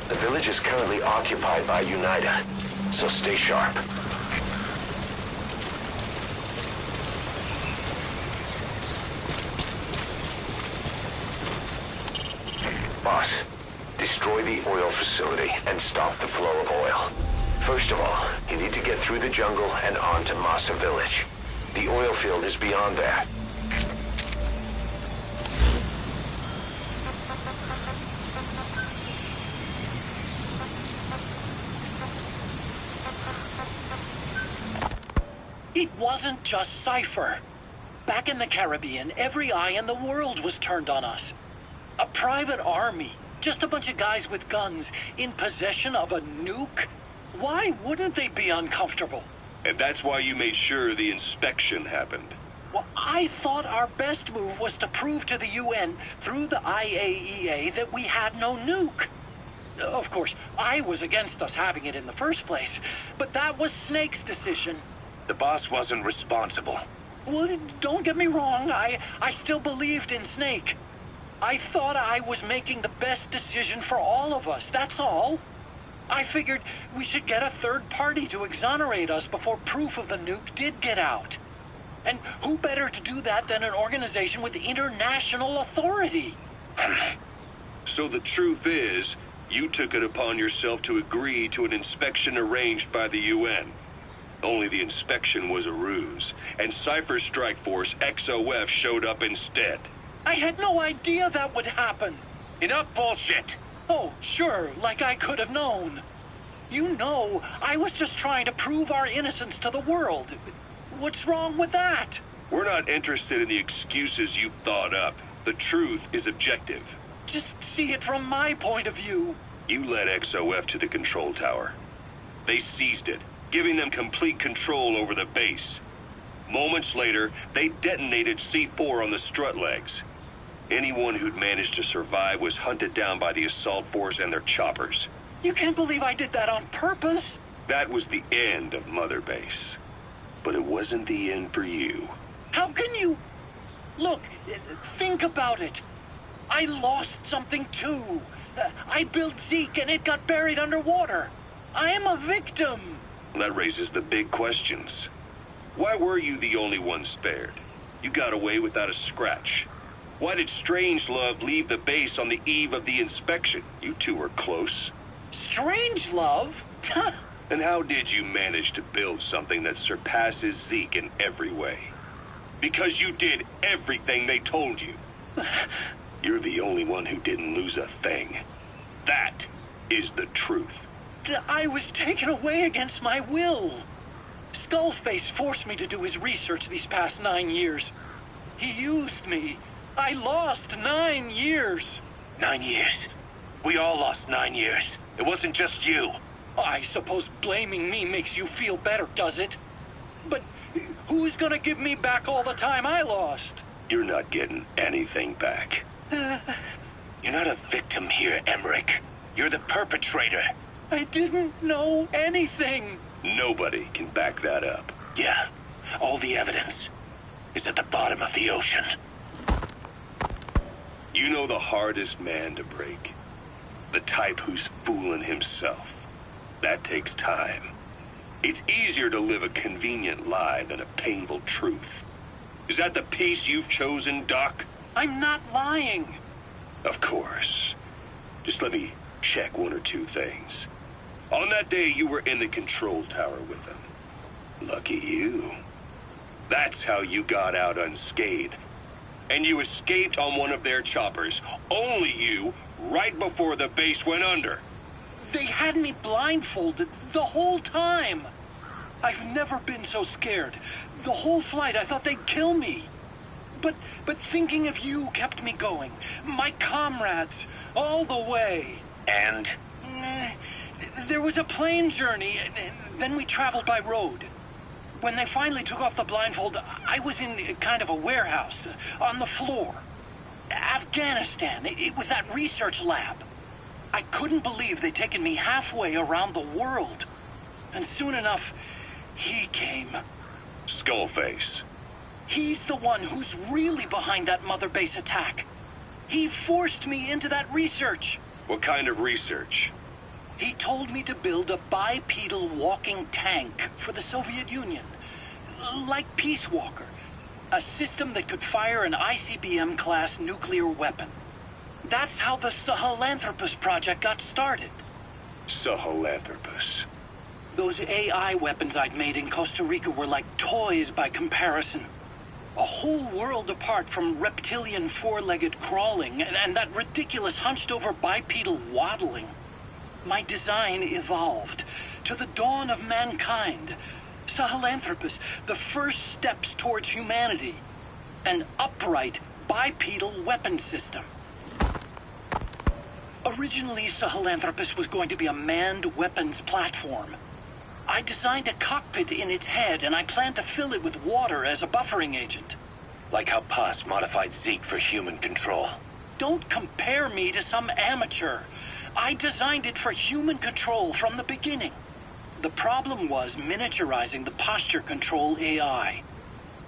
The village is currently occupied by UNITA, so stay sharp. Boss, destroy the oil facility and stop the flow of oil. First of all, you need to get through the jungle and on to Massa Village. The oil field is beyond there. It wasn't just Cypher. Back in the Caribbean, every eye in the world was turned on us. A private army, just a bunch of guys with guns, in possession of a nuke? Why wouldn't they be uncomfortable? And that's why you made sure the inspection happened. Well, I thought our best move was to prove to the UN through the IAEA that we had no nuke. Of course, I was against us having it in the first place, but that was Snake's decision. The boss wasn't responsible. Well, don't get me wrong, I still believed in Snake. I thought I was making the best decision for all of us, that's all. I figured we should get a third party to exonerate us before proof of the nuke did get out. And who better to do that than an organization with international authority? So the truth is, you took it upon yourself to agree to an inspection arranged by the UN. Only the inspection was a ruse, and Cypher's strike force, XOF, showed up instead. I had no idea that would happen. Enough bullshit! Oh, sure, like I could have known. You know, I was just trying to prove our innocence to the world. What's wrong with that? We're not interested in the excuses you thought up. The truth is objective. Just see it from my point of view. You led XOF to the control tower. They seized it, giving them complete control over the base. Moments later, they detonated C4 on the strut legs. Anyone who'd managed to survive was hunted down by the assault force and their choppers. You can't believe I did that on purpose. That was the end of Mother Base. But it wasn't the end for you. How can you... Look, think about it. I lost something too. I built Zeke and it got buried underwater. I am a victim. That raises the big questions. Why were you the only one spared? You got away without a scratch. Why did Strangelove leave the base on the eve of the inspection? You two were close. Strangelove? And how did you manage to build something that surpasses Zeke in every way? Because you did everything they told you. You're the only one who didn't lose a thing. That is the truth. I was taken away against my will. Skullface forced me to do his research these past 9 years. He used me. I lost 9 years. 9 years? We all lost 9 years. It wasn't just you. I suppose blaming me makes you feel better, does it? But who's gonna give me back all the time I lost? You're not getting anything back. You're not a victim here, Emmerich. You're the perpetrator. I didn't know anything. Nobody can back that up. Yeah, all the evidence is at the bottom of the ocean. You know the hardest man to break. The type who's fooling himself. That takes time. It's easier to live a convenient lie than a painful truth. Is that the piece you've chosen, Doc? I'm not lying. Of course. Just let me check one or two things. On that day, you were in the control tower with them. Lucky you. That's how you got out unscathed. And you escaped on one of their choppers. Only you, right before the base went under. They had me blindfolded the whole time. I've never been so scared. The whole flight, I thought they'd kill me. But thinking of you kept me going. My comrades, all the way. And? There was a plane journey, then we traveled by road. When they finally took off the blindfold, I was in kind of a warehouse, on the floor. Afghanistan, it was that research lab. I couldn't believe they'd taken me halfway around the world. And soon enough, he came. Skullface. He's the one who's really behind that Mother Base attack. He forced me into that research. What kind of research? He told me to build a bipedal walking tank for the Soviet Union. Like Peace Walker. A system that could fire an ICBM-class nuclear weapon. That's how the Sahelanthropus project got started. Sahelanthropus. Those AI weapons I'd made in Costa Rica were like toys by comparison. A whole world apart from reptilian four-legged crawling and that ridiculous hunched-over bipedal waddling. My design evolved to the dawn of mankind. Sahelanthropus, the first steps towards humanity. An upright bipedal weapon system. Originally, Sahelanthropus was going to be a manned weapons platform. I designed a cockpit in its head, and I planned to fill it with water as a buffering agent. Like how Paz modified Zeke for human control. Don't compare me to some amateur. I designed it for human control from the beginning. The problem was miniaturizing the posture control AI.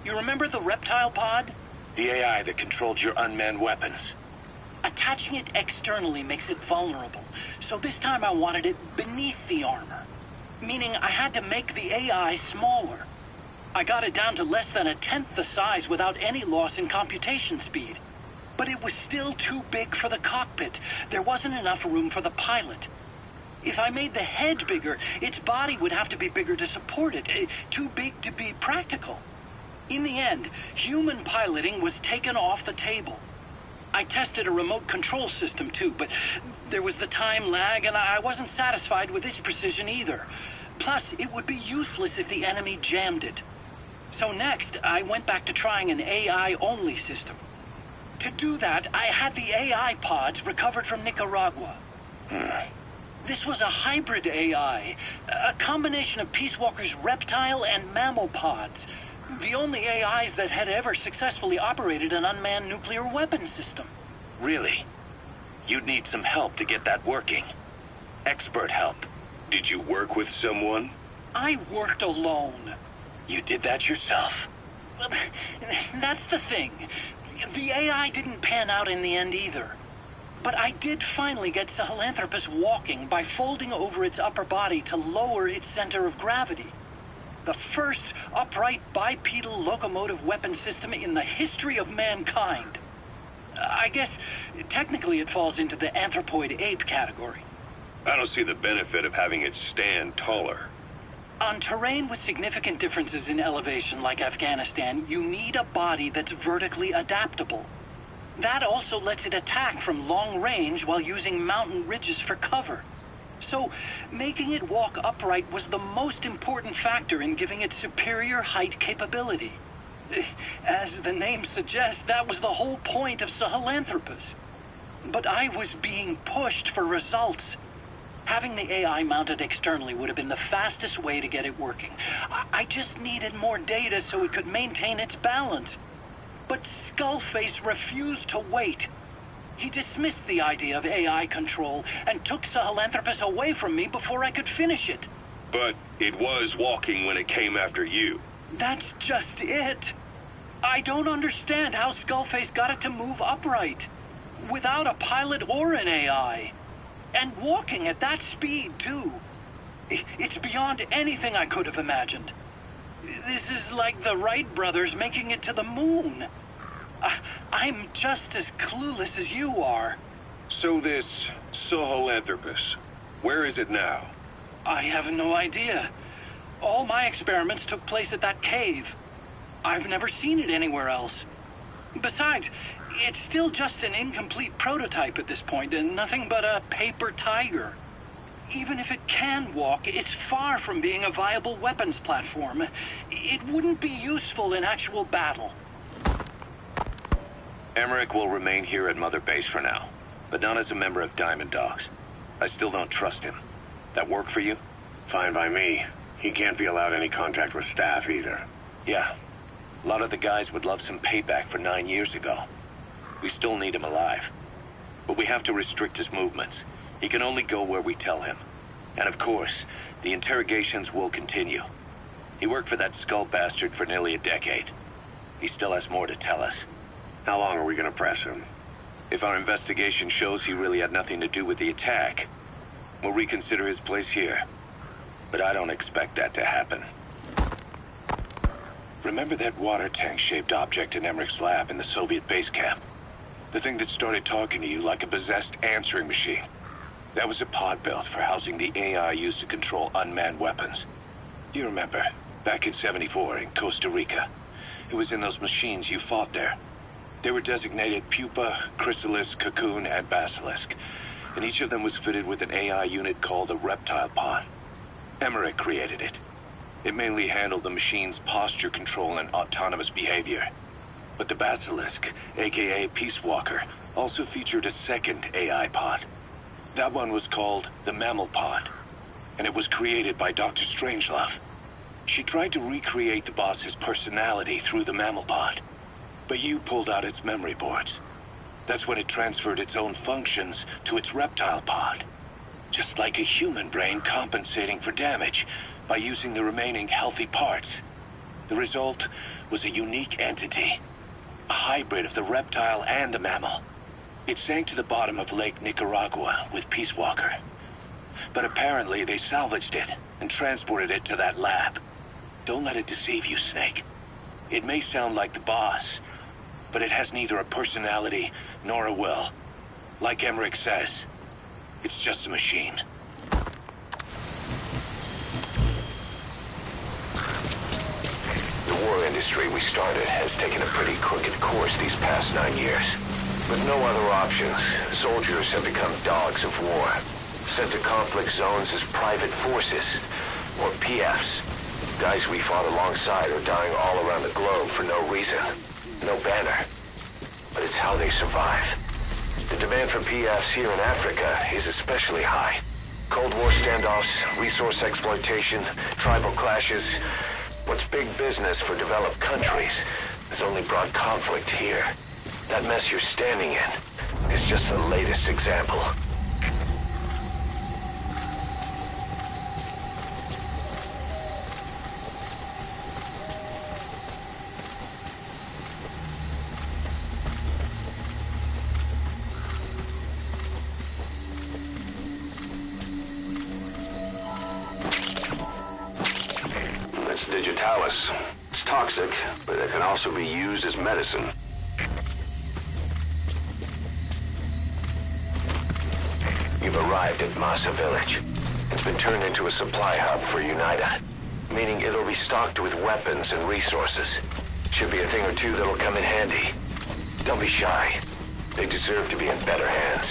You remember the reptile pod? The AI that controlled your unmanned weapons. Attaching it externally makes it vulnerable, so this time I wanted it beneath the armor. Meaning I had to make the AI smaller. I got it down to less than 1/10 the size without any loss in computation speed. But it was still too big for the cockpit. There wasn't enough room for the pilot. If I made the head bigger, its body would have to be bigger to support it. Too big to be practical. In the end, human piloting was taken off the table. I tested a remote control system too, but there was the time lag and I wasn't satisfied with its precision either. Plus, it would be useless if the enemy jammed it. So next, I went back to trying an AI-only system. To do that, I had the AI pods recovered from Nicaragua. This was a hybrid AI, a combination of Peace Walker's reptile and mammal pods. The only AIs that had ever successfully operated an unmanned nuclear weapons system. Really? You'd need some help to get that working. Expert help. Did you work with someone? I worked alone. You did that yourself? Well, that's the thing. The AI didn't pan out in the end either. But I did finally get Sahelanthropus walking by folding over its upper body to lower its center of gravity. The first upright bipedal locomotive weapon system in the history of mankind. I guess technically it falls into the anthropoid ape category. I don't see the benefit of having it stand taller. On terrain with significant differences in elevation like Afghanistan, you need a body that's vertically adaptable. That also lets it attack from long range while using mountain ridges for cover. So, making it walk upright was the most important factor in giving it superior height capability. As the name suggests, that was the whole point of Sahelanthropus. But I was being pushed for results. Having the AI mounted externally would have been the fastest way to get it working. I just needed more data so it could maintain its balance. But Skullface refused to wait. He dismissed the idea of AI control and took Sahelanthropus away from me before I could finish it. But it was walking when it came after you. That's just it. I don't understand how Skullface got it to move upright, without a pilot or an AI. And walking at that speed, too. It's beyond anything I could have imagined. This is like the Wright brothers making it to the moon. I'm just as clueless as you are. So this Sahelanthropus, where is it now? I have no idea. All my experiments took place at that cave. I've never seen it anywhere else. Besides, it's still just an incomplete prototype at this point, and nothing but a paper tiger. Even if it can walk, it's far from being a viable weapons platform. It wouldn't be useful in actual battle. Emmerich will remain here at Mother Base for now, but not as a member of Diamond Dogs. I still don't trust him. That work for you? Fine by me. He can't be allowed any contact with staff either. Yeah. A lot of the guys would love some payback for 9 years ago. We still need him alive. But we have to restrict his movements. He can only go where we tell him. And of course, the interrogations will continue. He worked for that skull bastard for nearly a decade. He still has more to tell us. How long are we gonna press him? If our investigation shows he really had nothing to do with the attack, we'll reconsider his place here. But I don't expect that to happen. Remember that water tank-shaped object in Emmerich's lab in the Soviet base camp? The thing that started talking to you like a possessed answering machine. That was a pod built for housing the AI used to control unmanned weapons. You remember, back in '74 in Costa Rica. It was in those machines you fought there. They were designated Pupa, Chrysalis, Cocoon, and Basilisk, and each of them was fitted with an AI unit called a reptile pod. Emmerich created it. It mainly handled the machine's posture control and autonomous behavior. But the Basilisk, aka Peace Walker, also featured a second AI pod. That one was called the Mammal Pod, and it was created by Dr. Strangelove. She tried to recreate the boss's personality through the Mammal Pod, but you pulled out its memory boards. That's when it transferred its own functions to its reptile pod. Just like a human brain compensating for damage by using the remaining healthy parts. The result was a unique entity, a hybrid of the reptile and the mammal. It sank to the bottom of Lake Nicaragua with Peace Walker. But apparently they salvaged it and transported it to that lab. Don't let it deceive you, Snake. It may sound like the boss, but it has neither a personality nor a will. Like Emmerich says, it's just a machine. The war industry we started has taken a pretty crooked course these past 9 years. With no other options, soldiers have become dogs of war, sent to conflict zones as private forces, or PFs. Guys we fought alongside are dying all around the globe for no reason. No banner. But it's how they survive. The demand for PFs here in Africa is especially high. Cold War standoffs, resource exploitation, tribal clashes. What's big business for developed countries has only brought conflict here. That mess you're standing in is just the latest example. That's digitalis. It's toxic, but it can also be used as medicine. You've arrived at Masa Village. It's been turned into a supply hub for UNITA, meaning it'll be stocked with weapons and resources. Should be a thing or two that'll come in handy. Don't be shy. They deserve to be in better hands.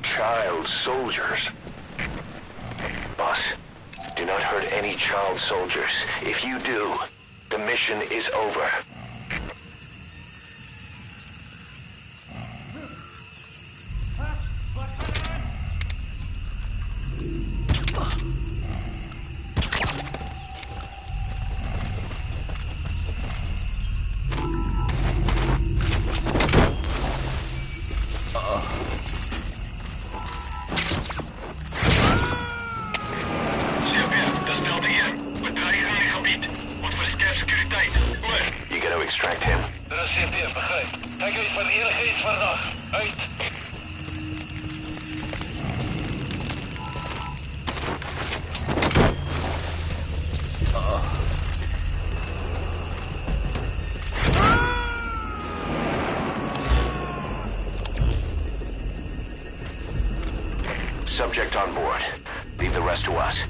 Child soldiers. Boss, do not hurt any child soldiers. If you do, the mission is over. Subject on board. Leave the rest to us.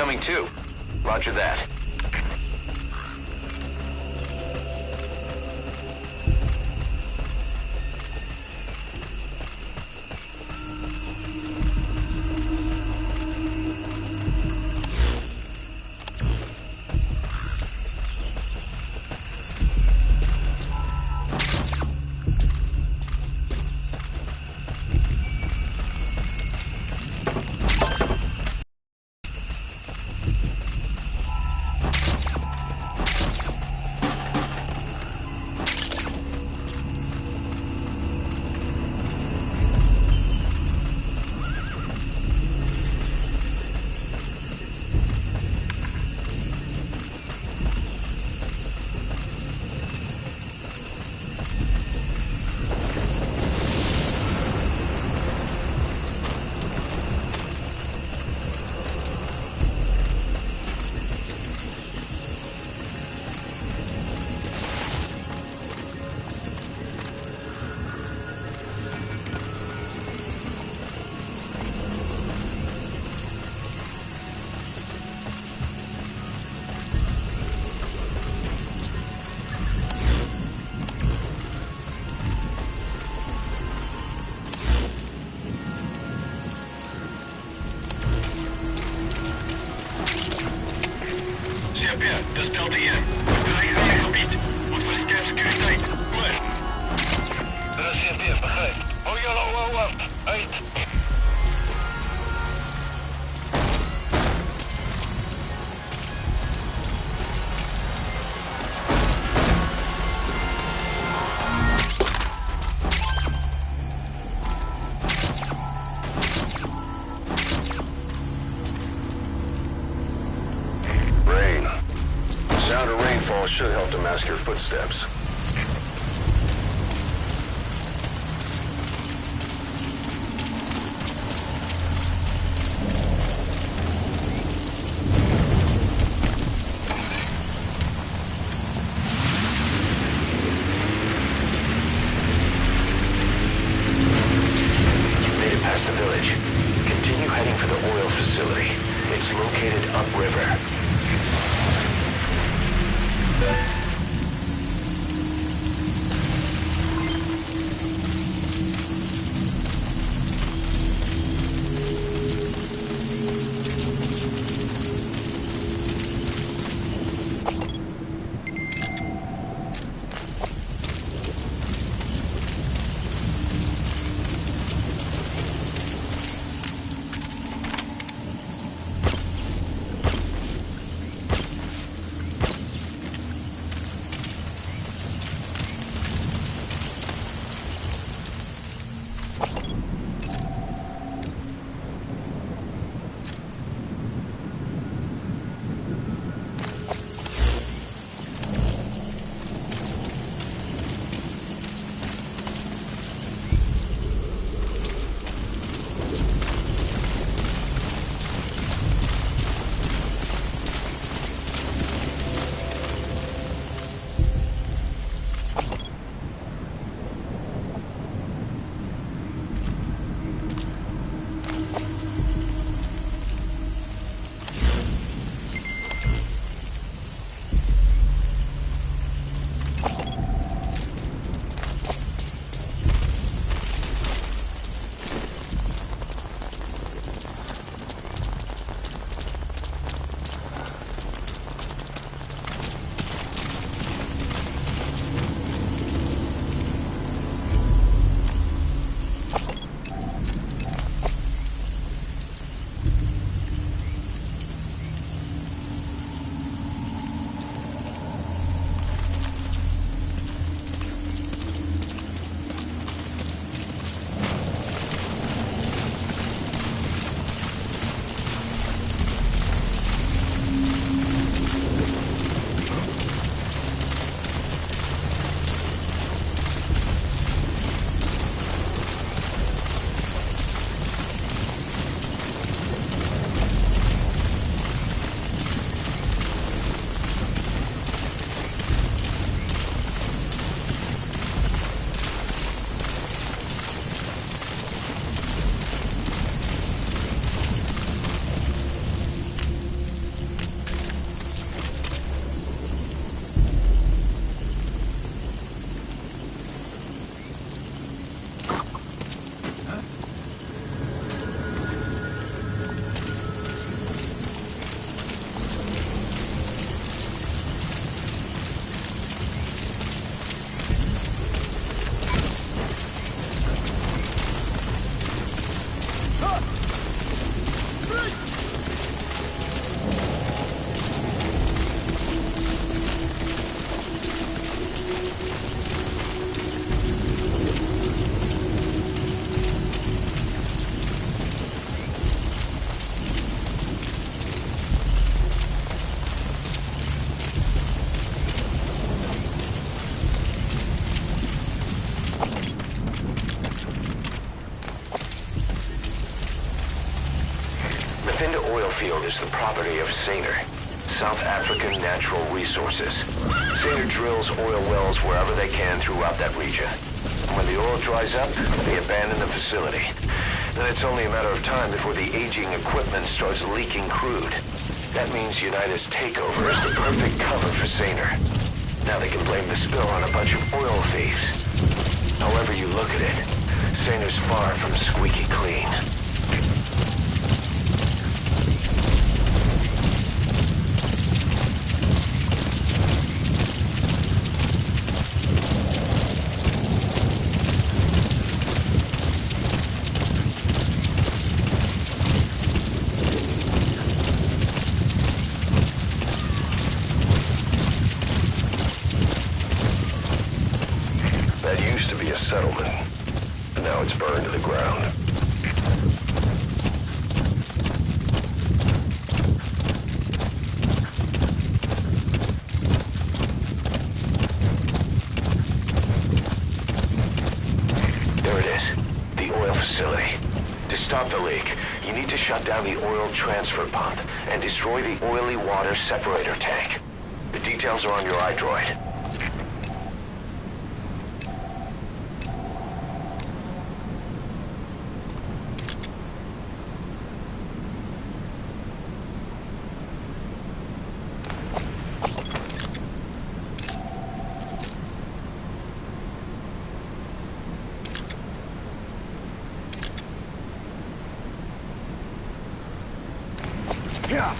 Coming too. Roger that. Dat stelt hij in. Eigen gebied. Moet voor scherpsecuriteit. Goed. Dat is CFDF, begrijp. Oh, yellow, oh, up. Uit. Should help to mask your footsteps. Is the property of Saner, South African Natural Resources. Saner drills oil wells wherever they can throughout that region. When the oil dries up, they abandon the facility. Then it's only a matter of time before the aging equipment starts leaking crude. That means United's takeover is the perfect cover for Saner. Now they can blame the spill on a bunch of oil thieves. However you look at it, Saner's far from squeaky clean. Settlement. And now it's burned to the ground. There it is. The oil facility. To stop the leak, you need to shut down the oil transfer pump and destroy the oily water separator tank. The details are on your iDroid. Yeah.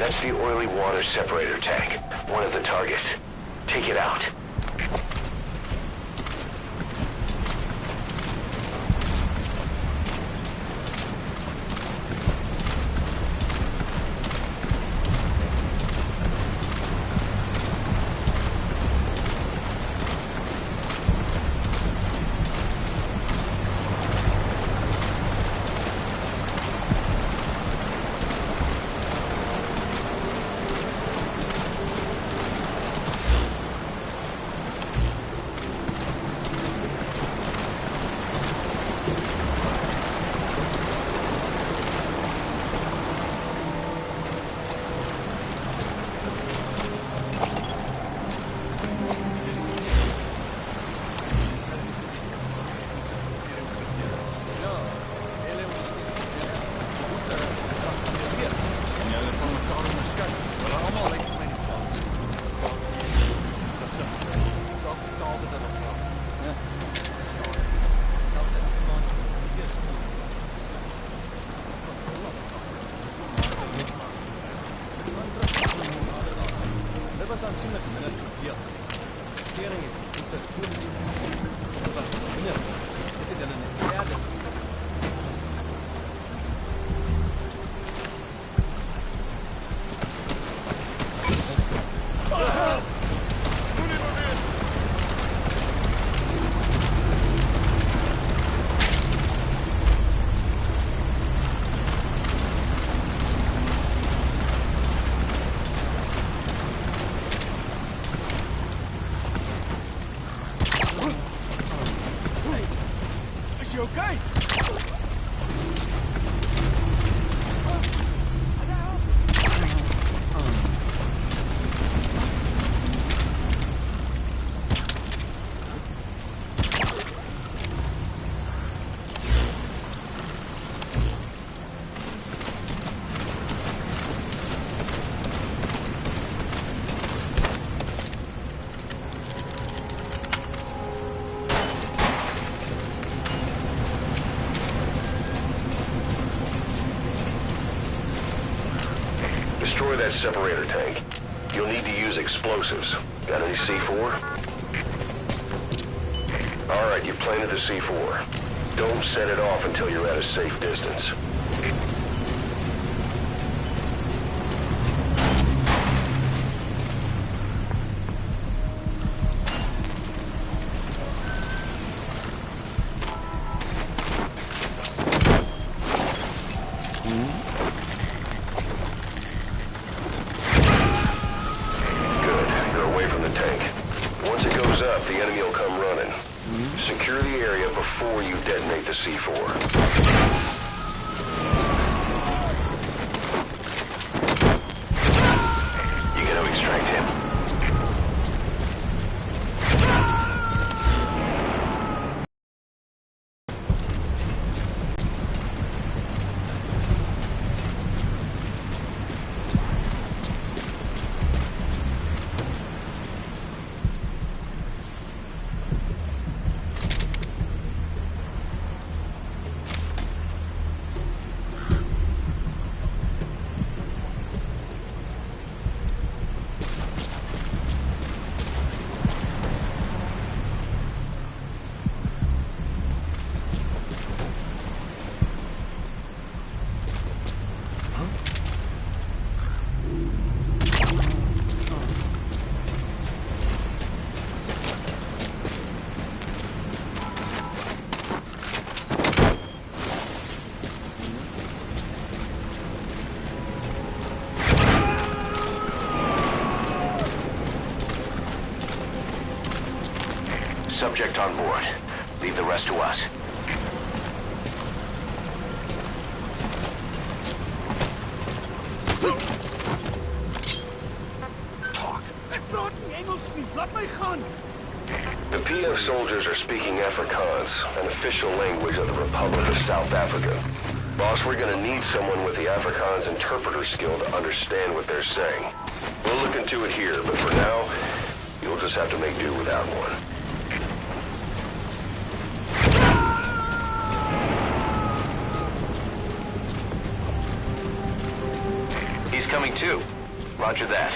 That's the oily water separator tank. One of the targets. Take it out. you okay? Destroy that separator tank. You'll need to use explosives. Got any C4? Alright, you planted the C4. Don't set it off until you're at a safe distance. The enemy will come running. Secure the area before you detonate the C4. You gotta extract him. Subject on board. Leave the rest to us. The PF soldiers are speaking Afrikaans, an official language of the Republic of South Africa. Boss, we're gonna need someone with the Afrikaans interpreter skill to understand what they're saying. We'll look into it here, but for now, you'll just have to make do without one. He's coming too. Roger that.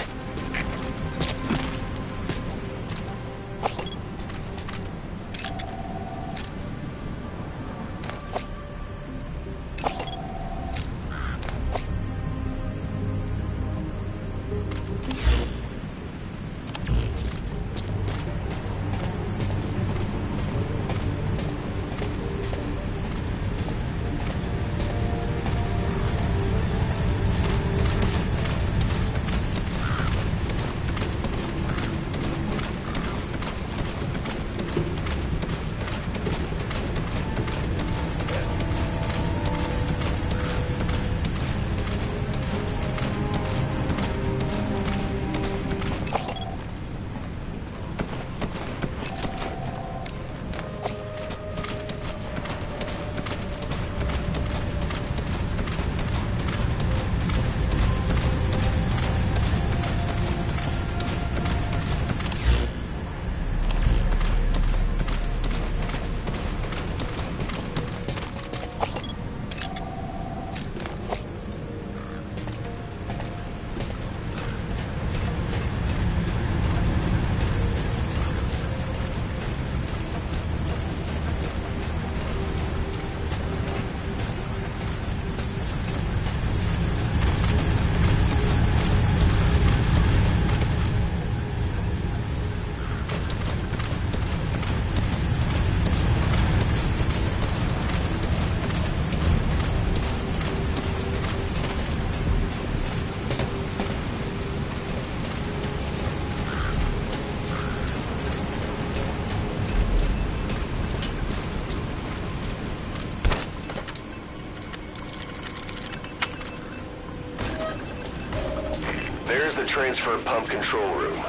transfer pump control room.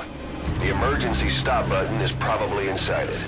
The emergency stop button is probably inside it.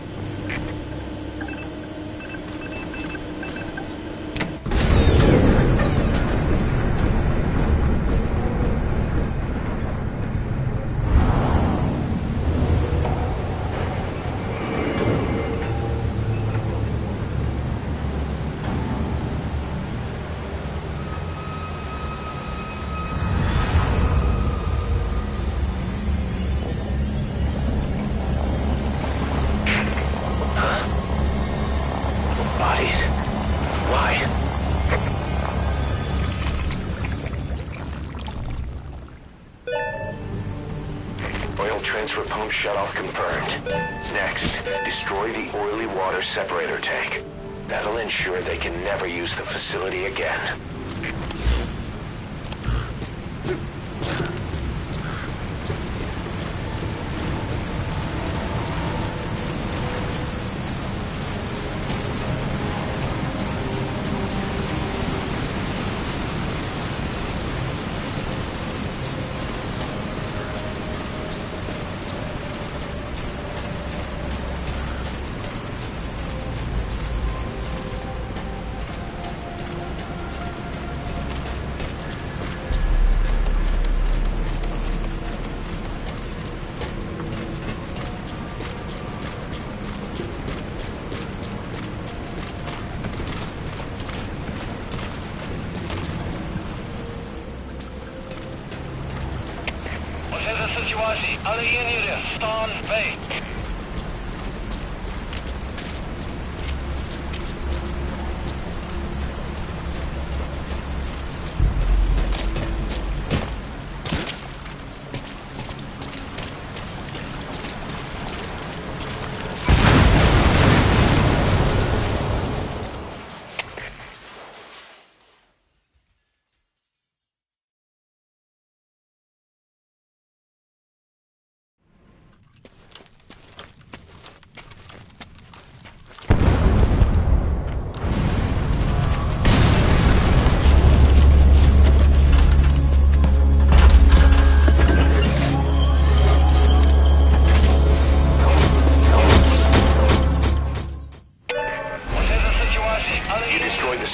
Transfer pump shutoff confirmed. Next, destroy the oily water separator tank. That'll ensure they can never use the facility again. Situatie, alle eenheden, staan bij.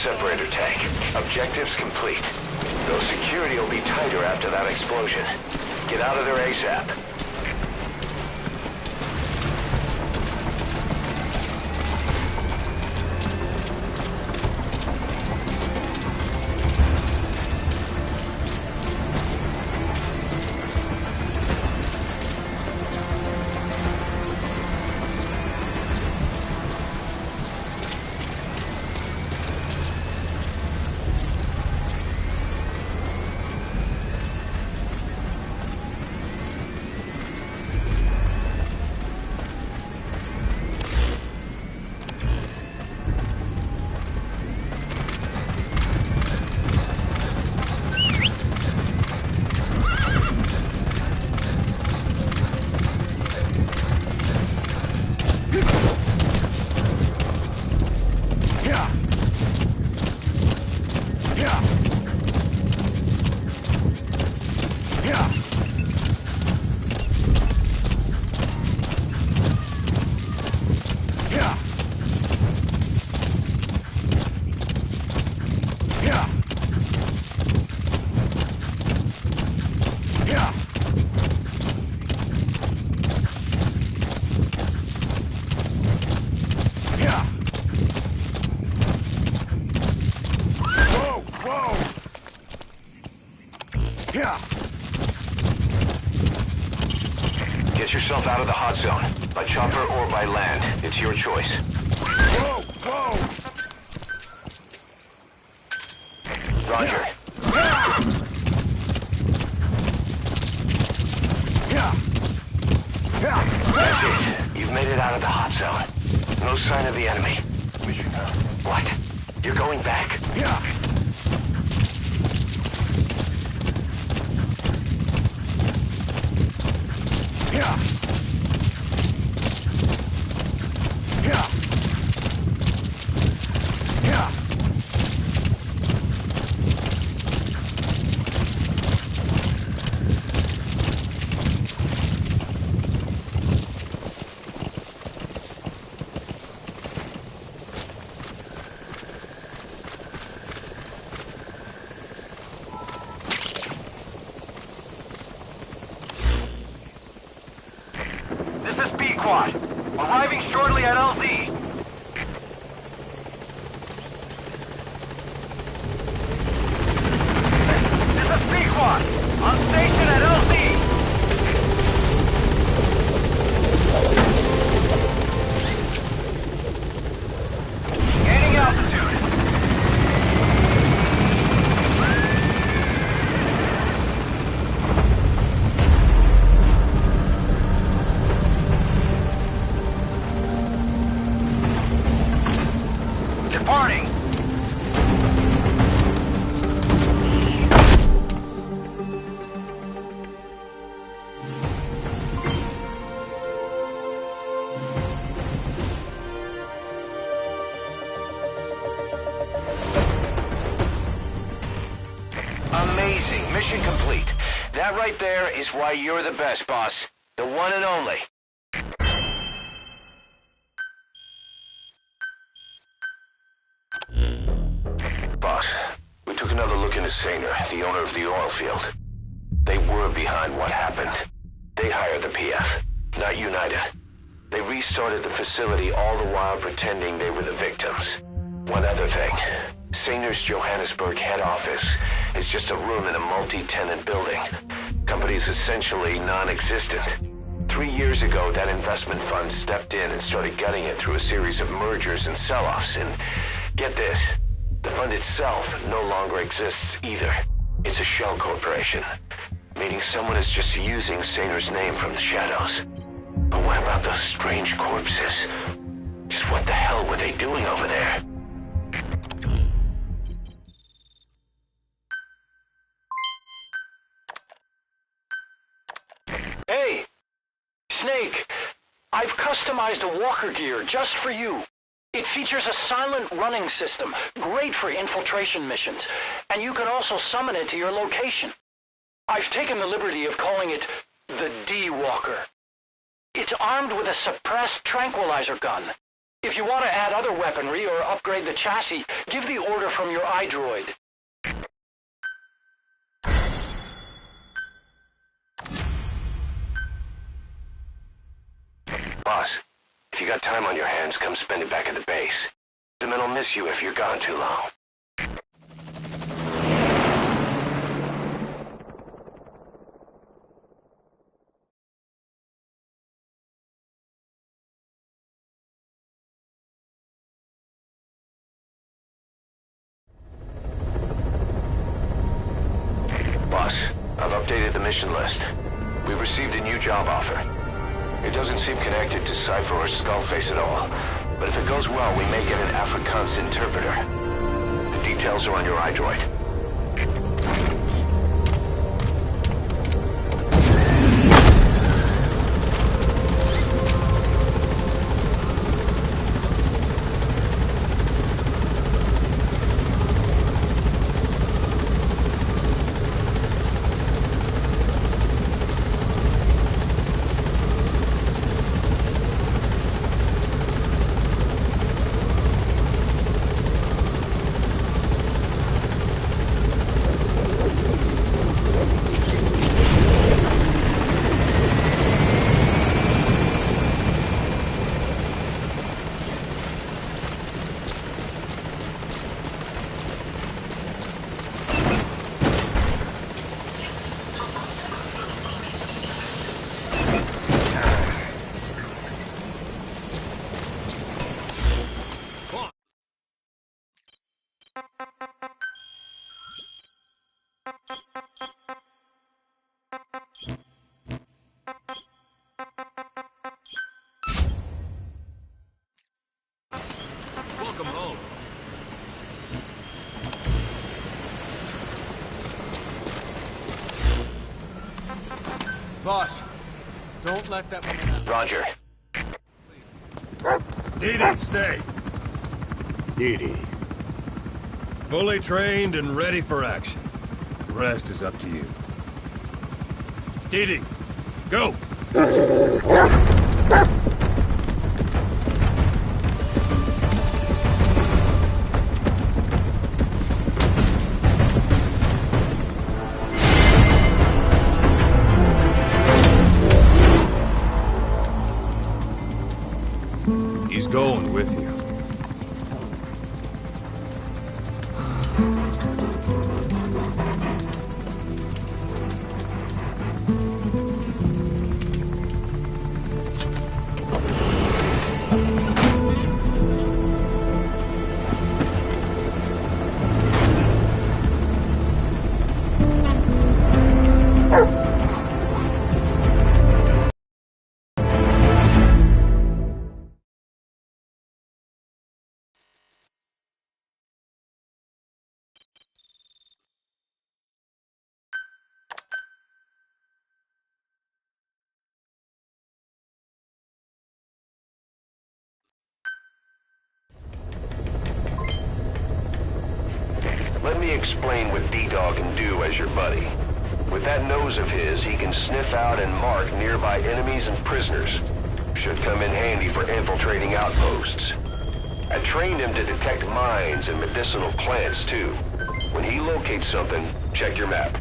Separator tank. Objectives complete. Though security will be tighter after that explosion. Get out of there ASAP. Get yourself out of the hot zone. By chopper or by land. It's your choice. Whoa! Whoa! Roger. That's it. You've made it out of the hot zone. No sign of the enemy. What? You're going back? squad. Arriving shortly at LZ. This is B squad. On station at LZ. Gaining altitude. Departing. Amazing. Mission complete. That right there is why you're the best, boss. The one and only. Boss, we took another look into Saner, the owner of the oil field. They were behind what happened. They hired the PF, not United. They restarted the facility all the while pretending they were the victims. One other thing. Saner's Johannesburg head office is just a room in a multi-tenant building. Company's essentially non-existent. 3 years ago, that investment fund stepped in and started gutting it through a series of mergers and sell-offs. And get this, the fund itself no longer exists either. It's a shell corporation, meaning someone is just using Saner's name from the shadows. But what about those strange corpses? Just what the hell were they doing over there? Hey! Snake! I've customized a walker gear just for you. It features a silent running system, great for infiltration missions, and you can also summon it to your location. I've taken the liberty of calling it the D-Walker. It's armed with a suppressed tranquilizer gun. If you want to add other weaponry or upgrade the chassis, give the order from your iDroid. Boss, if you got time on your hands, come spend it back at the base. The men will miss you if you're gone too long. Boss, I've updated the mission list. We've received a new job offer. It doesn't seem connected to Cypher or Skullface at all, but if it goes well, we may get an Afrikaans interpreter. The details are on your iDroid. Welcome home. Boss, don't let that one... Roger. Didi, stay. Didi. Fully trained and ready for action. The rest is up to you. Didi, go! He's going with you. Let me explain what D-Dog can do as your buddy. With that nose of his, he can sniff out and mark nearby enemies and prisoners. Should come in handy for infiltrating outposts. I trained him to detect mines and medicinal plants, too. When he locates something, check your map.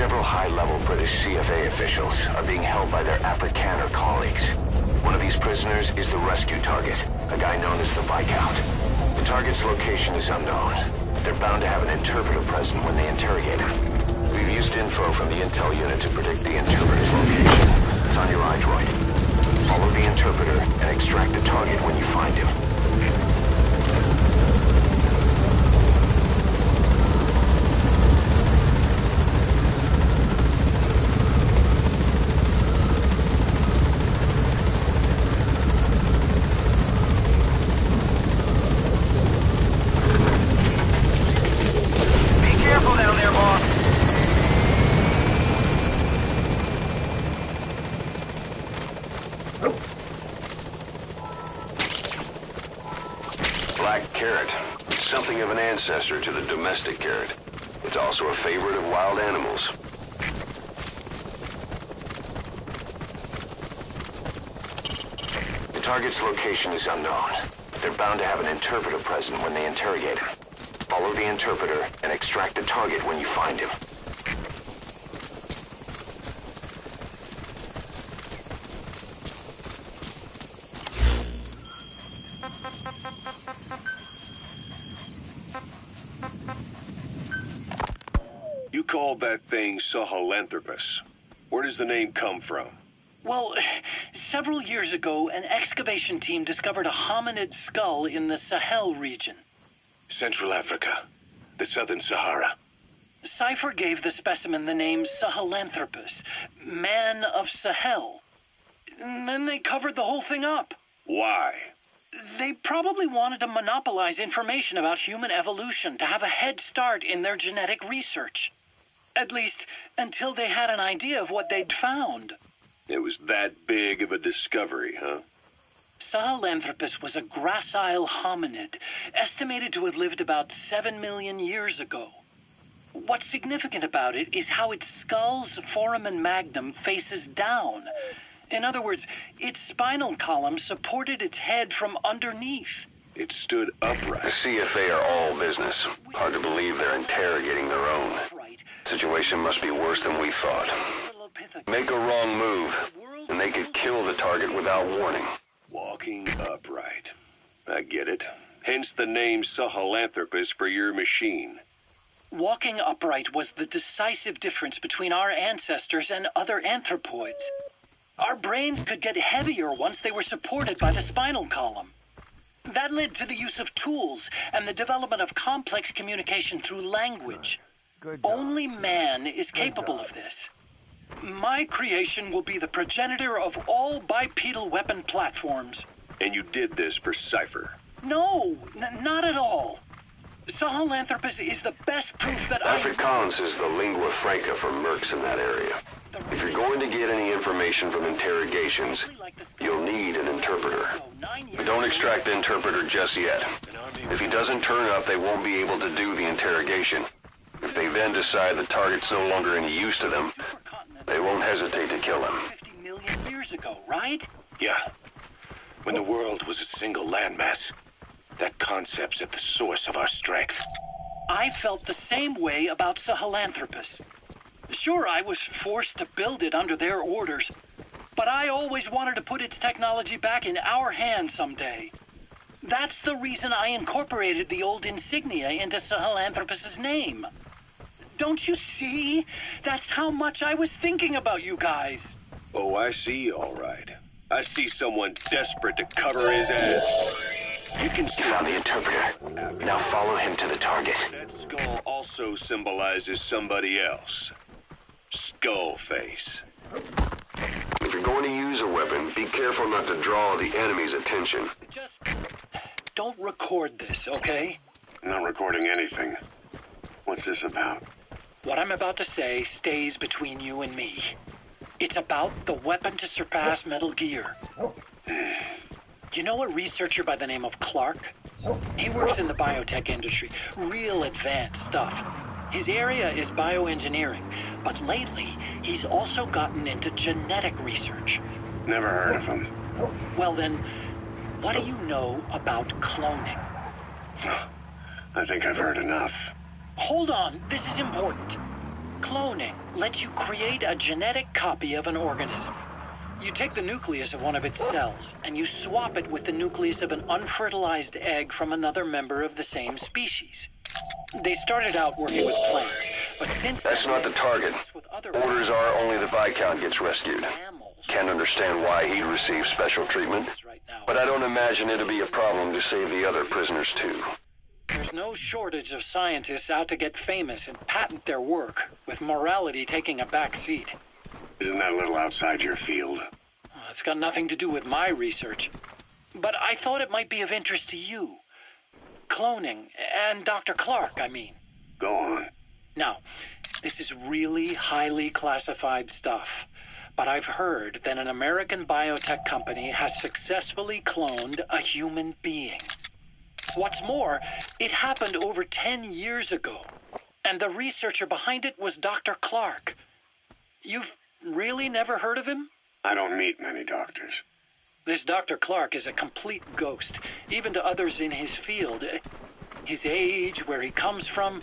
Several high-level British CFA officials are being held by their Afrikaner colleagues. One of these prisoners is the rescue target, a guy known as the Viscount. The target's location is unknown, but they're bound to have an interpreter present when they interrogate him. We've used info from the intel unit to predict the interpreter's location. It's on your iDroid. Follow the interpreter and extract the target when you find him. Something of an ancestor to the domestic carrot. It's also a favorite of wild animals. The target's location is unknown, but they're bound to have an interpreter present when they interrogate him. Follow the interpreter and extract the target when you find him. You called that thing Sahelanthropus. Where does the name come from? Well, several years ago, an excavation team discovered a hominid skull in the Sahel region. Central Africa, the Southern Sahara. Cypher gave the specimen the name Sahelanthropus, man of Sahel. And then they covered the whole thing up. Why? They probably wanted to monopolize information about human evolution to have a head start in their genetic research. At least, until they had an idea of what they'd found. It was that big of a discovery, huh? Sahelanthropus was a gracile hominid, estimated to have lived about 7 million years ago. What's significant about it is how its skull's foramen magnum faces down. In other words, its spinal column supported its head from underneath. It stood upright. The CFA are all business. Hard to believe they're interrogating their own. Situation must be worse than we thought. Make a wrong move, and they could kill the target without warning. Walking upright. I get it. Hence the name Sahelanthropus for your machine. Walking upright was the decisive difference between our ancestors and other anthropoids. Our brains could get heavier once they were supported by the spinal column. That led to the use of tools and the development of complex communication through language. Only man is capable of this. My creation will be the progenitor of all bipedal weapon platforms. And you did this for Cypher? No, not at all. Sahelanthropus is the best proof that Afrikaans is the lingua franca for mercs in that area. If you're going to get any information from interrogations, you'll need an interpreter. But don't extract the interpreter just yet. If he doesn't turn up, they won't be able to do the interrogation. If they then decide the target's no longer any use to them, they won't hesitate to kill him. 50 million years ago, right? Yeah. When the world was a single landmass, that concept's at the source of our strength. I felt the same way about Sahelanthropus. Sure, I was forced to build it under their orders, but I always wanted to put its technology back in our hands someday. That's the reason I incorporated the old insignia into Sahelanthropus's name. Don't you see? That's how much I was thinking about you guys. Oh, I see, all right. I see someone desperate to cover his ass. You found the interpreter. Now follow him to the target. That skull also symbolizes somebody else. Skullface. If you're going to use a weapon, be careful not to draw the enemy's attention. Just don't record this, okay? I'm not recording anything. What's this about? What I'm about to say stays between you and me. It's about the weapon to surpass Metal Gear. You know a researcher by the name of Clark? He works in the biotech industry. Real advanced stuff. His area is bioengineering, but lately he's also gotten into genetic research. Never heard of him. Well then, what do you know about cloning? I think I've heard enough. Hold on, this is important. Cloning lets you create a genetic copy of an organism. You take the nucleus of one of its cells, and you swap it with the nucleus of an unfertilized egg from another member of the same species. They started out working with plants, But since That's not the target. Orders are only the Viscount gets rescued. Can't understand why he'd receive special treatment, but I don't imagine it'll be a problem to save the other prisoners too. There's no shortage of scientists out to get famous and patent their work, with morality taking a back seat. Isn't that a little outside your field? It's got nothing to do with my research. But I thought it might be of interest to you. Cloning, and Dr. Clark, I mean. Go on. Now, this is really highly classified stuff. But I've heard that an American biotech company has successfully cloned a human being. What's more, it happened over 10 years ago. And the researcher behind it was Dr. Clark. You've really never heard of him? I don't meet many doctors. This Dr. Clark is a complete ghost, even to others in his field. His age, where he comes from,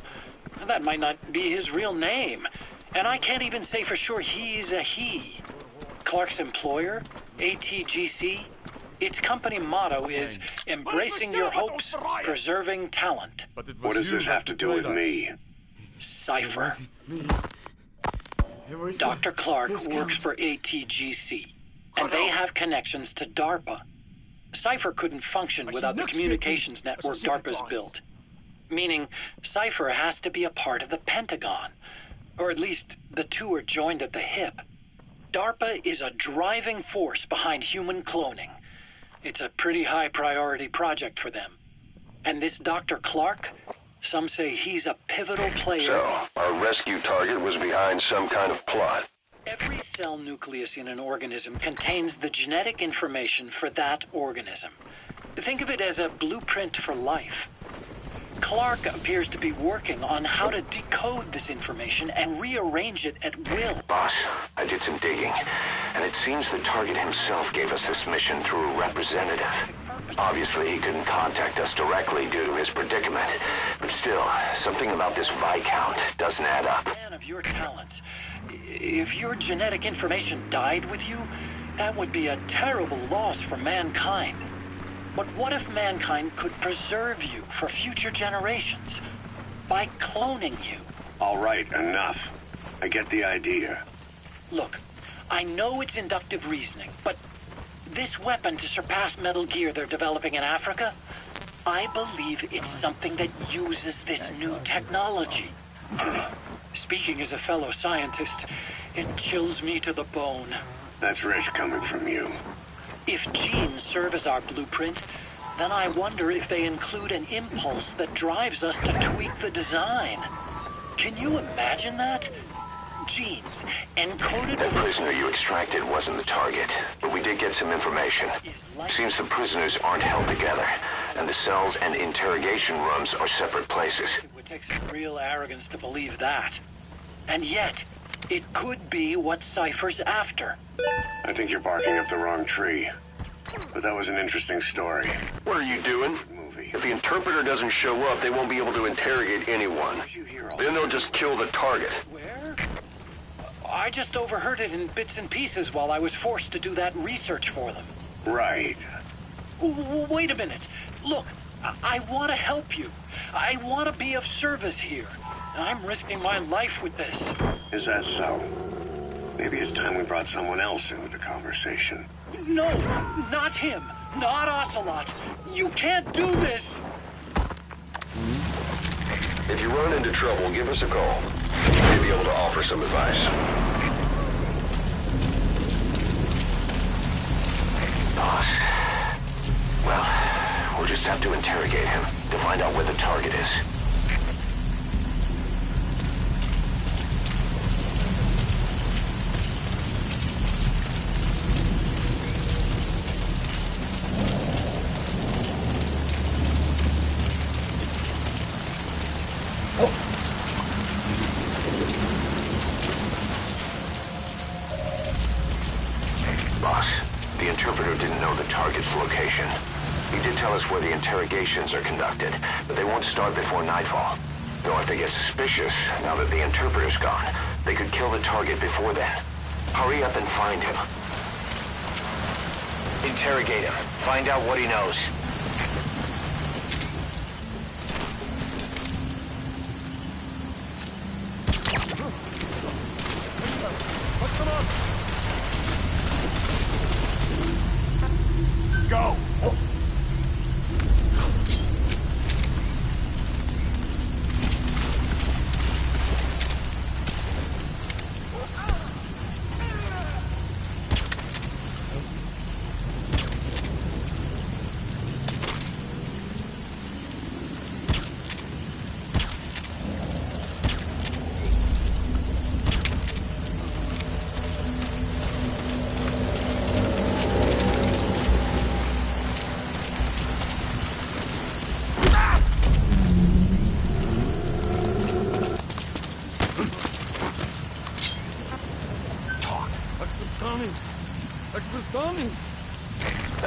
that might not be his real name. And I can't even say for sure he's a he. Clark's employer, ATGC, its company motto is embracing your hopes, preserving talent. What does this have to do with me? Cypher. Dr. Clark works for ATGC, and they have connections to DARPA. Cypher couldn't function without the communications network DARPA's built. Meaning, Cypher has to be a part of the Pentagon. Or at least, the two are joined at the hip. DARPA is a driving force behind human cloning. It's a pretty high priority project for them. And this Dr. Clark, some say he's a pivotal player. So, our rescue target was behind some kind of plot. Every cell nucleus in an organism contains the genetic information for that organism. Think of it as a blueprint for life. Clark appears to be working on how to decode this information and rearrange it at will. Boss, I did some digging, and it seems the target himself gave us this mission through a representative. Obviously, he couldn't contact us directly due to his predicament, but still, something about this Viscount doesn't add up. Man of your talents, if your genetic information died with you, that would be a terrible loss for mankind. But what if mankind could preserve you for future generations by cloning you? All right, enough. I get the idea. Look, I know it's inductive reasoning, but this weapon to surpass Metal Gear they're developing in Africa, I believe it's something that uses this new technology. Speaking as a fellow scientist, it chills me to the bone. That's rich coming from you. If genes serve as our blueprint, then I wonder if they include an impulse that drives us to tweak the design. Can you imagine that? Genes encoded... That prisoner you extracted wasn't the target, but we did get some information. Seems the prisoners aren't held together, and the cells and interrogation rooms are separate places. It would take some real arrogance to believe that. And yet, it could be what Cypher's after. I think you're barking up the wrong tree. But that was an interesting story. What are you doing? If the interpreter doesn't show up, they won't be able to interrogate anyone. Then they'll just kill the target. Where? I just overheard it in bits and pieces while I was forced to do that research for them. Right. Wait a minute. Look, I want to help you. I want to be of service here. I'm risking my life with this. Is that so? Maybe it's time we brought someone else into the conversation. No, not him. Not Ocelot. You can't do this. If you run into trouble, give us a call. We may be able to offer some advice. Boss. Well, we'll just have to interrogate him to find out where the target is. Location. He did tell us where the interrogations are conducted, but they won't start before nightfall. Though if they get suspicious, now that the interpreter's gone, they could kill the target before then. Hurry up and find him. Interrogate him. Find out what he knows. Go!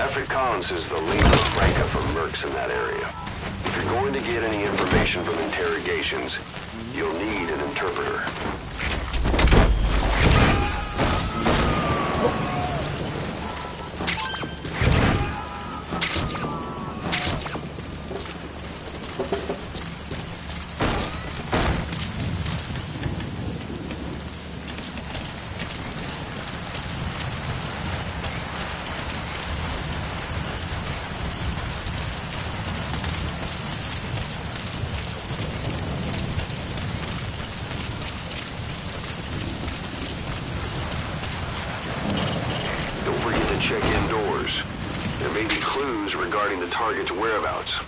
Afrikaans is the lingua franca for mercs in that area. If you're going to get any information from interrogations, you'll need an interpreter. Check indoors. There may be clues regarding the target's whereabouts.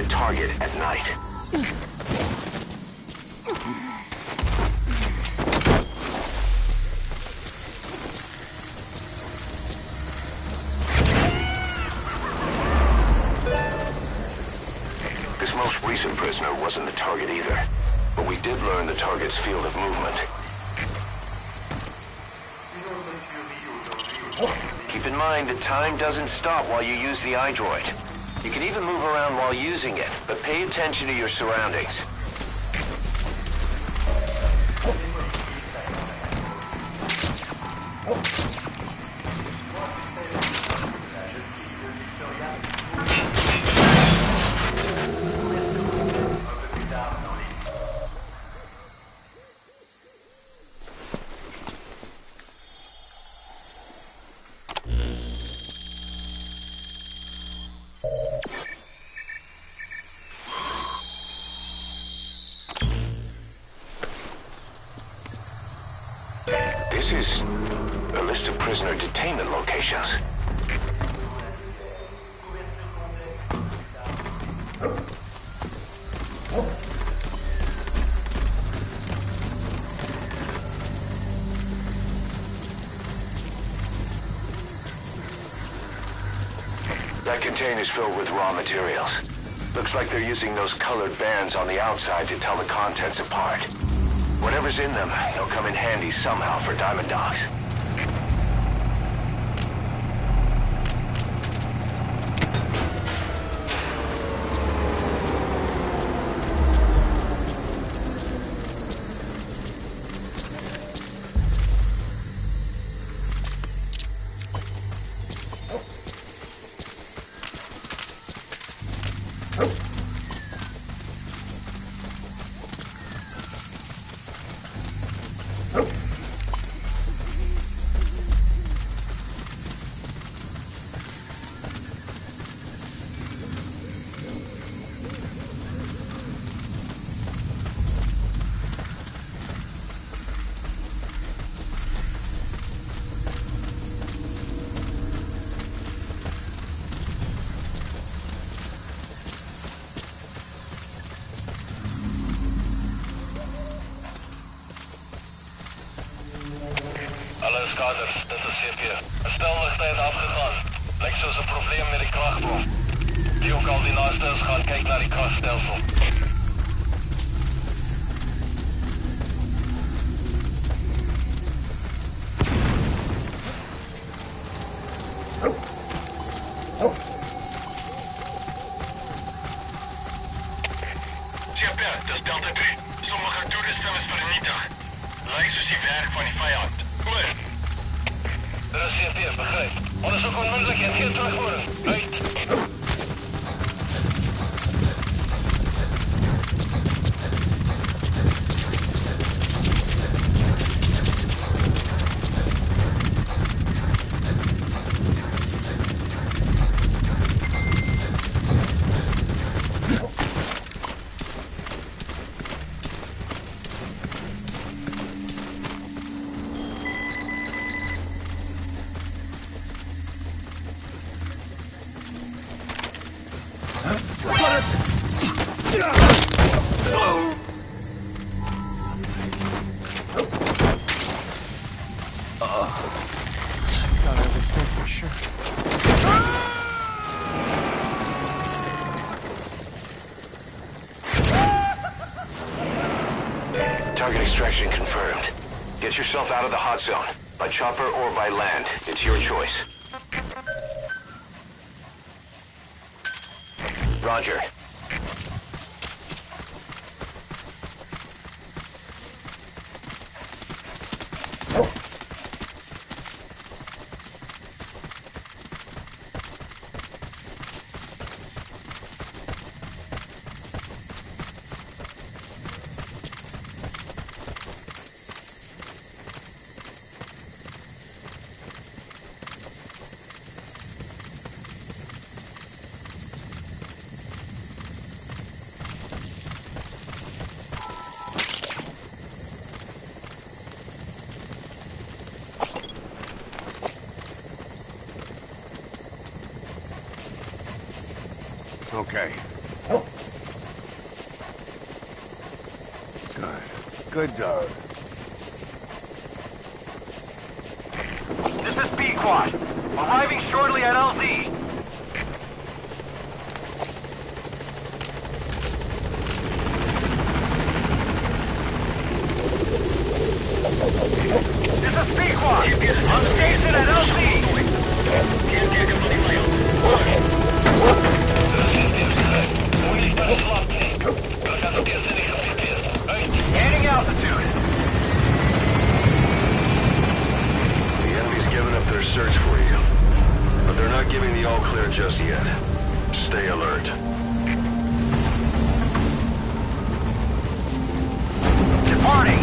target at night. This most recent prisoner wasn't the target either, but we did learn the target's field of movement. Keep in mind that time doesn't stop while you use the iDroid. You can even move around while using it, but pay attention to your surroundings. This is a list of prisoner detainment locations. That container's filled with raw materials. Looks like they're using those colored bands on the outside to tell the contents apart. Whatever's in them, it'll come in handy somehow for Diamond Dogs. Kaders, dit is CP. 'n Stelligheid afgegaan. Lyk soos 'n probleem met die kragbron. Die ook al die naaste is gaan kyk na die kragstelsel. CP, dis Delta 3. Sommige toerusting is vernietig. Lyk soos die werk van die vyand. Oor. Dit is CP, begryp. Ondersoek onmiddellik en geen terugvoering. Uit. Target extraction confirmed. Get yourself out of the hot zone. By chopper or by land. It's your choice. Roger. Okay. Good dog. This is B-Quad. Arriving shortly at LZ. This is B-Quad. On station at LZ. Gaining altitude. The enemy's given up their search for you, but they're not giving the all-clear just yet. Stay alert. Departing.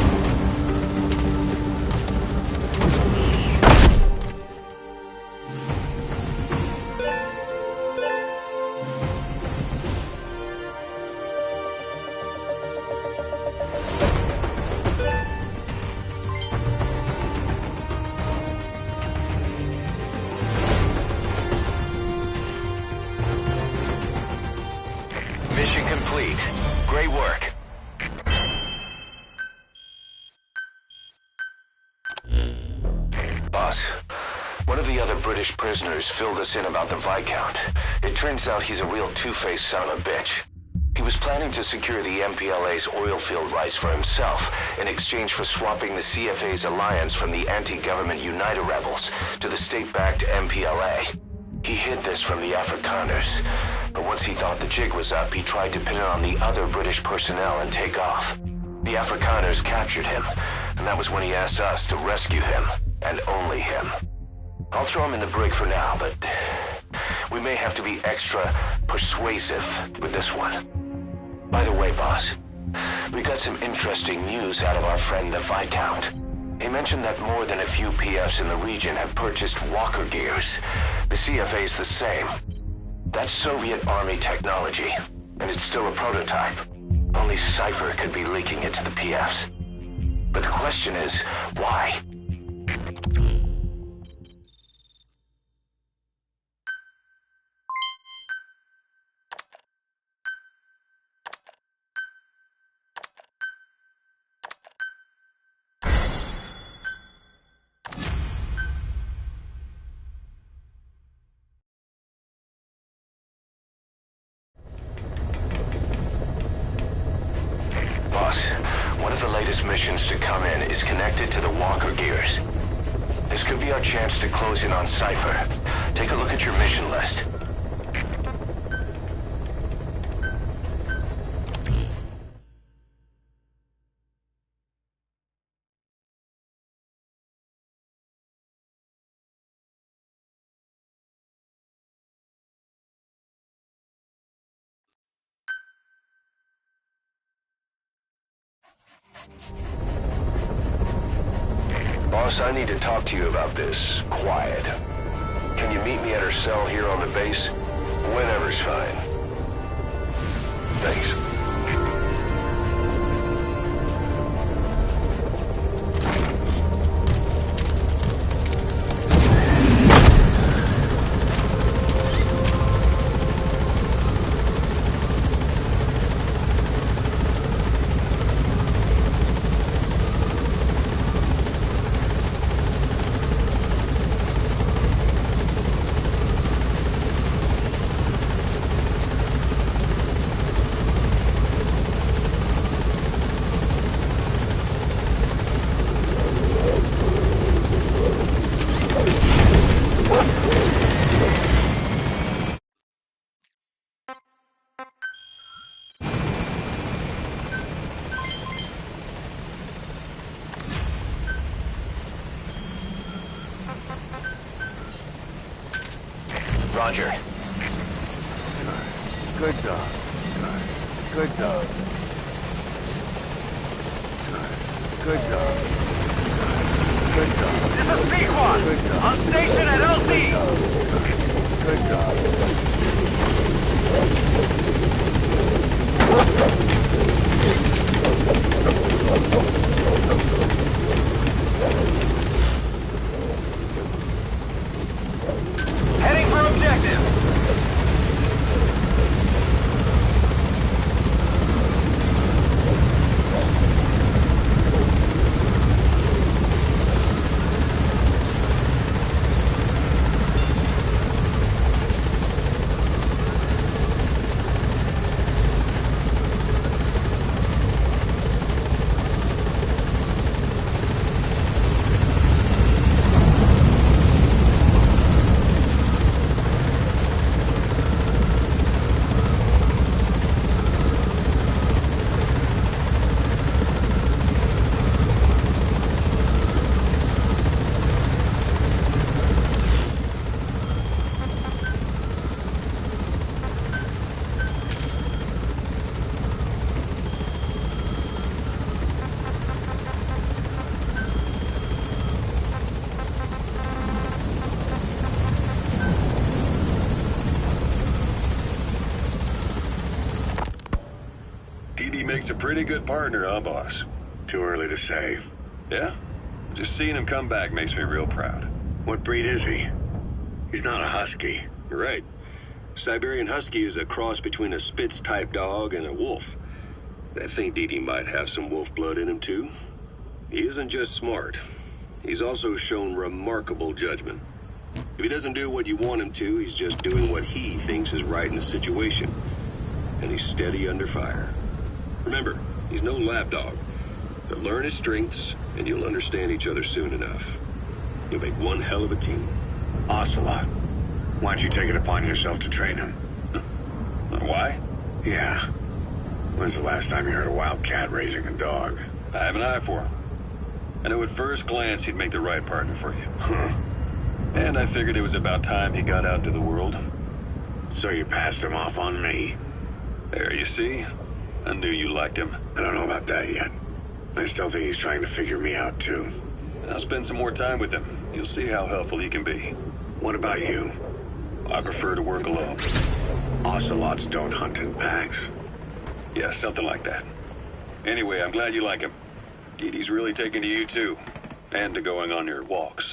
Mission complete. Great work. Boss, one of the other British prisoners filled us in about the Viscount. It turns out he's a real two-faced son of a bitch. He was planning to secure the MPLA's oil field rights for himself in exchange for swapping the CFA's alliance from the anti-government United rebels to the state-backed MPLA. He hid this from the Afrikaners, but once he thought the jig was up, he tried to pin it on the other British personnel and take off. The Afrikaners captured him, and that was when he asked us to rescue him, and only him. I'll throw him in the brig for now, but we may have to be extra persuasive with this one. By the way, boss, we got some interesting news out of our friend the Viscount. He mentioned that more than a few PFs in the region have purchased walker gears. The CFA's the same. That's Soviet Army technology, and it's still a prototype. Only Cypher could be leaking it to the PFs. But the question is, why? Boss, one of the latest missions to come in is connected to the walker gears. This could be our chance to close in on Cypher. Take a look at your mission list. Boss, I need to talk to you about this. Quiet. Can you meet me at her cell here on the base? Whenever's fine. Thanks. Roger. Good dog. Good dog. Good dog. Good dog. This is B-Quad. Good dog. On station at LZ. Good dog. Heading for objective. Didi makes a pretty good partner, huh, boss? Too early to say. Yeah? Just seeing him come back makes me real proud. What breed is he? He's not a husky. You're right. Siberian Husky is a cross between a Spitz-type dog and a wolf. I think Didi might have some wolf blood in him, too. He isn't just smart. He's also shown remarkable judgment. If he doesn't do what you want him to, he's just doing what he thinks is right in the situation. And he's steady under fire. Remember, he's no lapdog. But learn his strengths, and you'll understand each other soon enough. You'll make one hell of a team. Ocelot, why don't you take it upon yourself to train him? Why? Yeah. When's the last time you heard a wild cat raising a dog? I have an eye for him. I knew at first glance he'd make the right partner for you. Huh. And I figured it was about time he got out into the world. So you passed him off on me? There, you see? I knew you liked him. I don't know about that yet. I still think he's trying to figure me out, too. I'll spend some more time with him. You'll see how helpful he can be. What about you? I prefer to work alone. Ocelots don't hunt in packs. Yeah, something like that. Anyway, I'm glad you like him. Didi's really taking to you, too. And to going on your walks.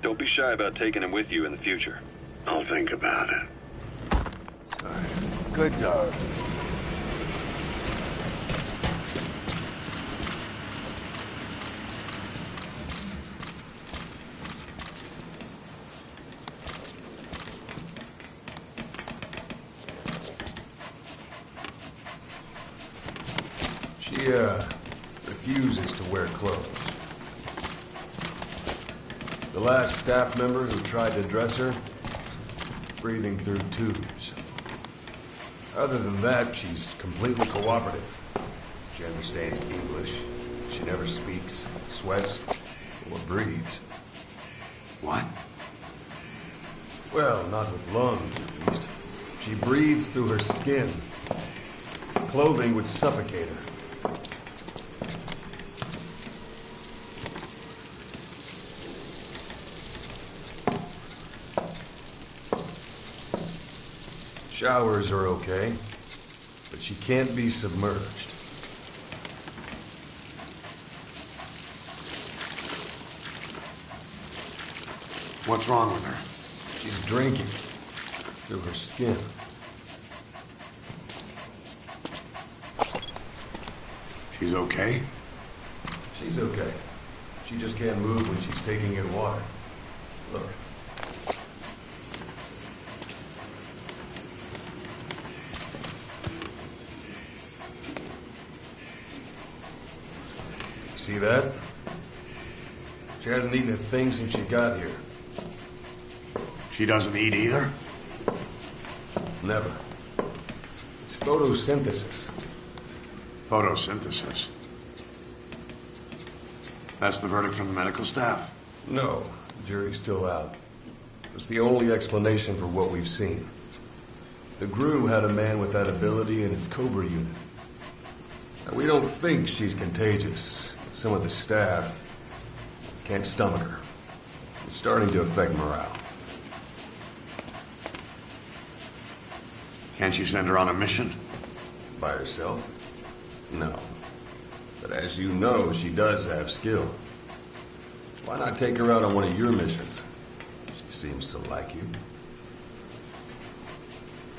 Don't be shy about taking him with you in the future. I'll think about it. Good dog. She, refuses to wear clothes. The last staff member who tried to dress her, breathing through tubes. Other than that, she's completely cooperative. She understands English. She never speaks, sweats, or breathes. What? Well, not with lungs, at least. She breathes through her skin. Clothing would suffocate her. Showers are okay, but she can't be submerged. What's wrong with her? She's drinking through her skin. She's okay? She's okay. She just can't move when she's taking in water. Look. See that? She hasn't eaten a thing since she got here. She doesn't eat either? Never. It's photosynthesis. Photosynthesis. That's the verdict from the medical staff? No, the jury's still out. It's the only explanation for what we've seen. The GRU had a man with that ability in its Cobra unit. Now, we don't think she's contagious. Some of the staff can't stomach her. It's starting to affect morale. Can't you send her on a mission? By herself? No. But as you know, she does have skill. Why not take her out on one of your missions? She seems to like you.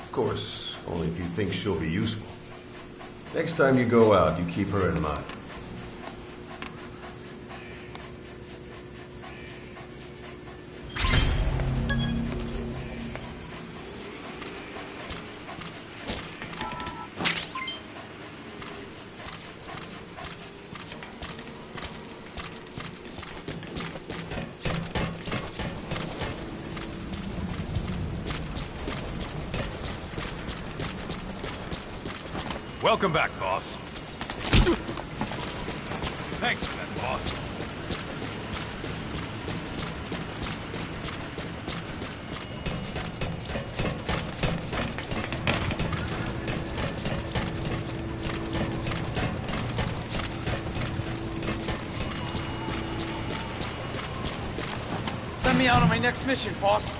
Of course, only if you think she'll be useful. Next time you go out, you keep her in mind. Welcome back, boss. Thanks for that, boss. Send me out on my next mission, boss.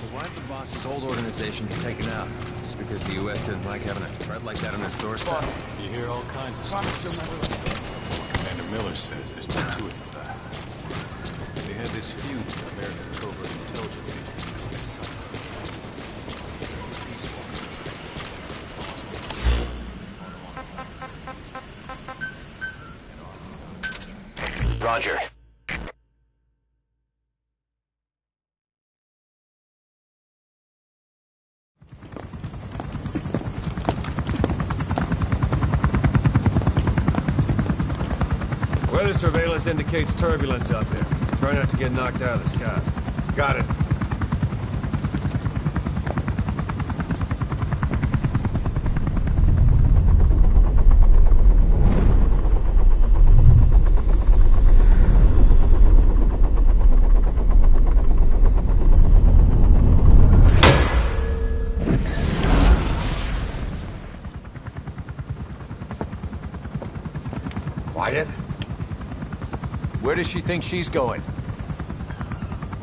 So why did the boss's old organization get taken out? Just because the U.S. didn't like having a threat like that on its doorstep? Boss, you hear all kinds of stuff. Commander Miller says there's more to it than that. They had this feud with American covert intelligence agency called Cypher. Peace walkers. Roger. Weather surveillance indicates turbulence out there. Try not to get knocked out of the sky. Got it. Quiet. Where does she think she's going?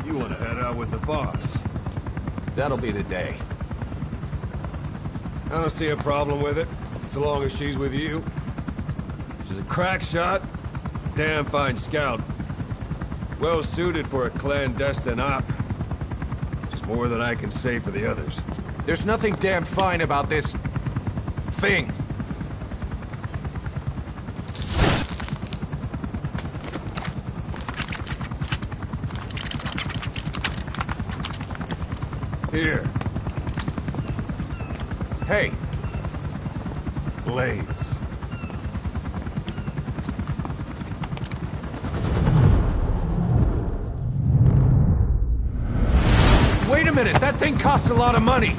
You want to head out with the boss? That'll be the day. I don't see a problem with it, so long as she's with you. She's a crack shot, damn fine scout. Well suited for a clandestine op. Which is more than I can say for the others. There's nothing damn fine about this... thing. Here. Hey. Blades. Wait a minute, that thing costs a lot of money.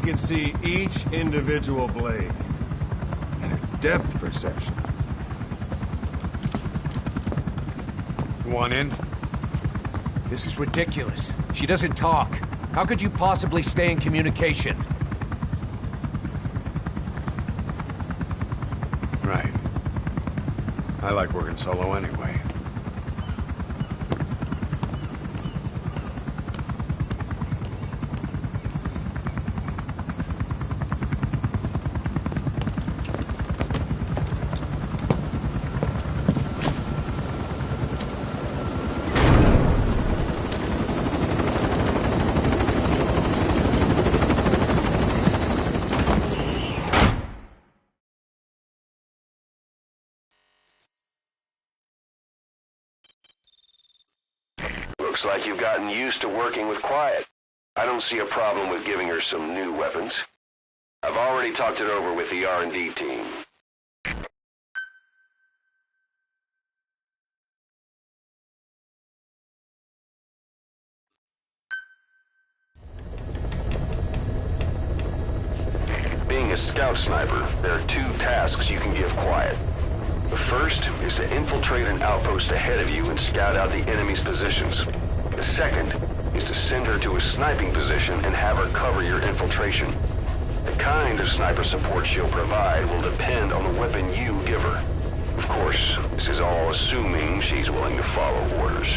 Can see each individual blade and a depth perception. You want in? This is ridiculous. She doesn't talk. How could you possibly stay in communication? Right. I like working solo anyway. Looks like you've gotten used to working with quiet. I don't see a problem with giving her some new weapons. I've already talked it over with the R&D team. Being a scout sniper, there are two tasks you can give quiet. The first is to infiltrate an outpost ahead of you and scout out the enemy's positions. The second is to send her to a sniping position and have her cover your infiltration. The kind of sniper support she'll provide will depend on the weapon you give her. Of course, this is all assuming she's willing to follow orders.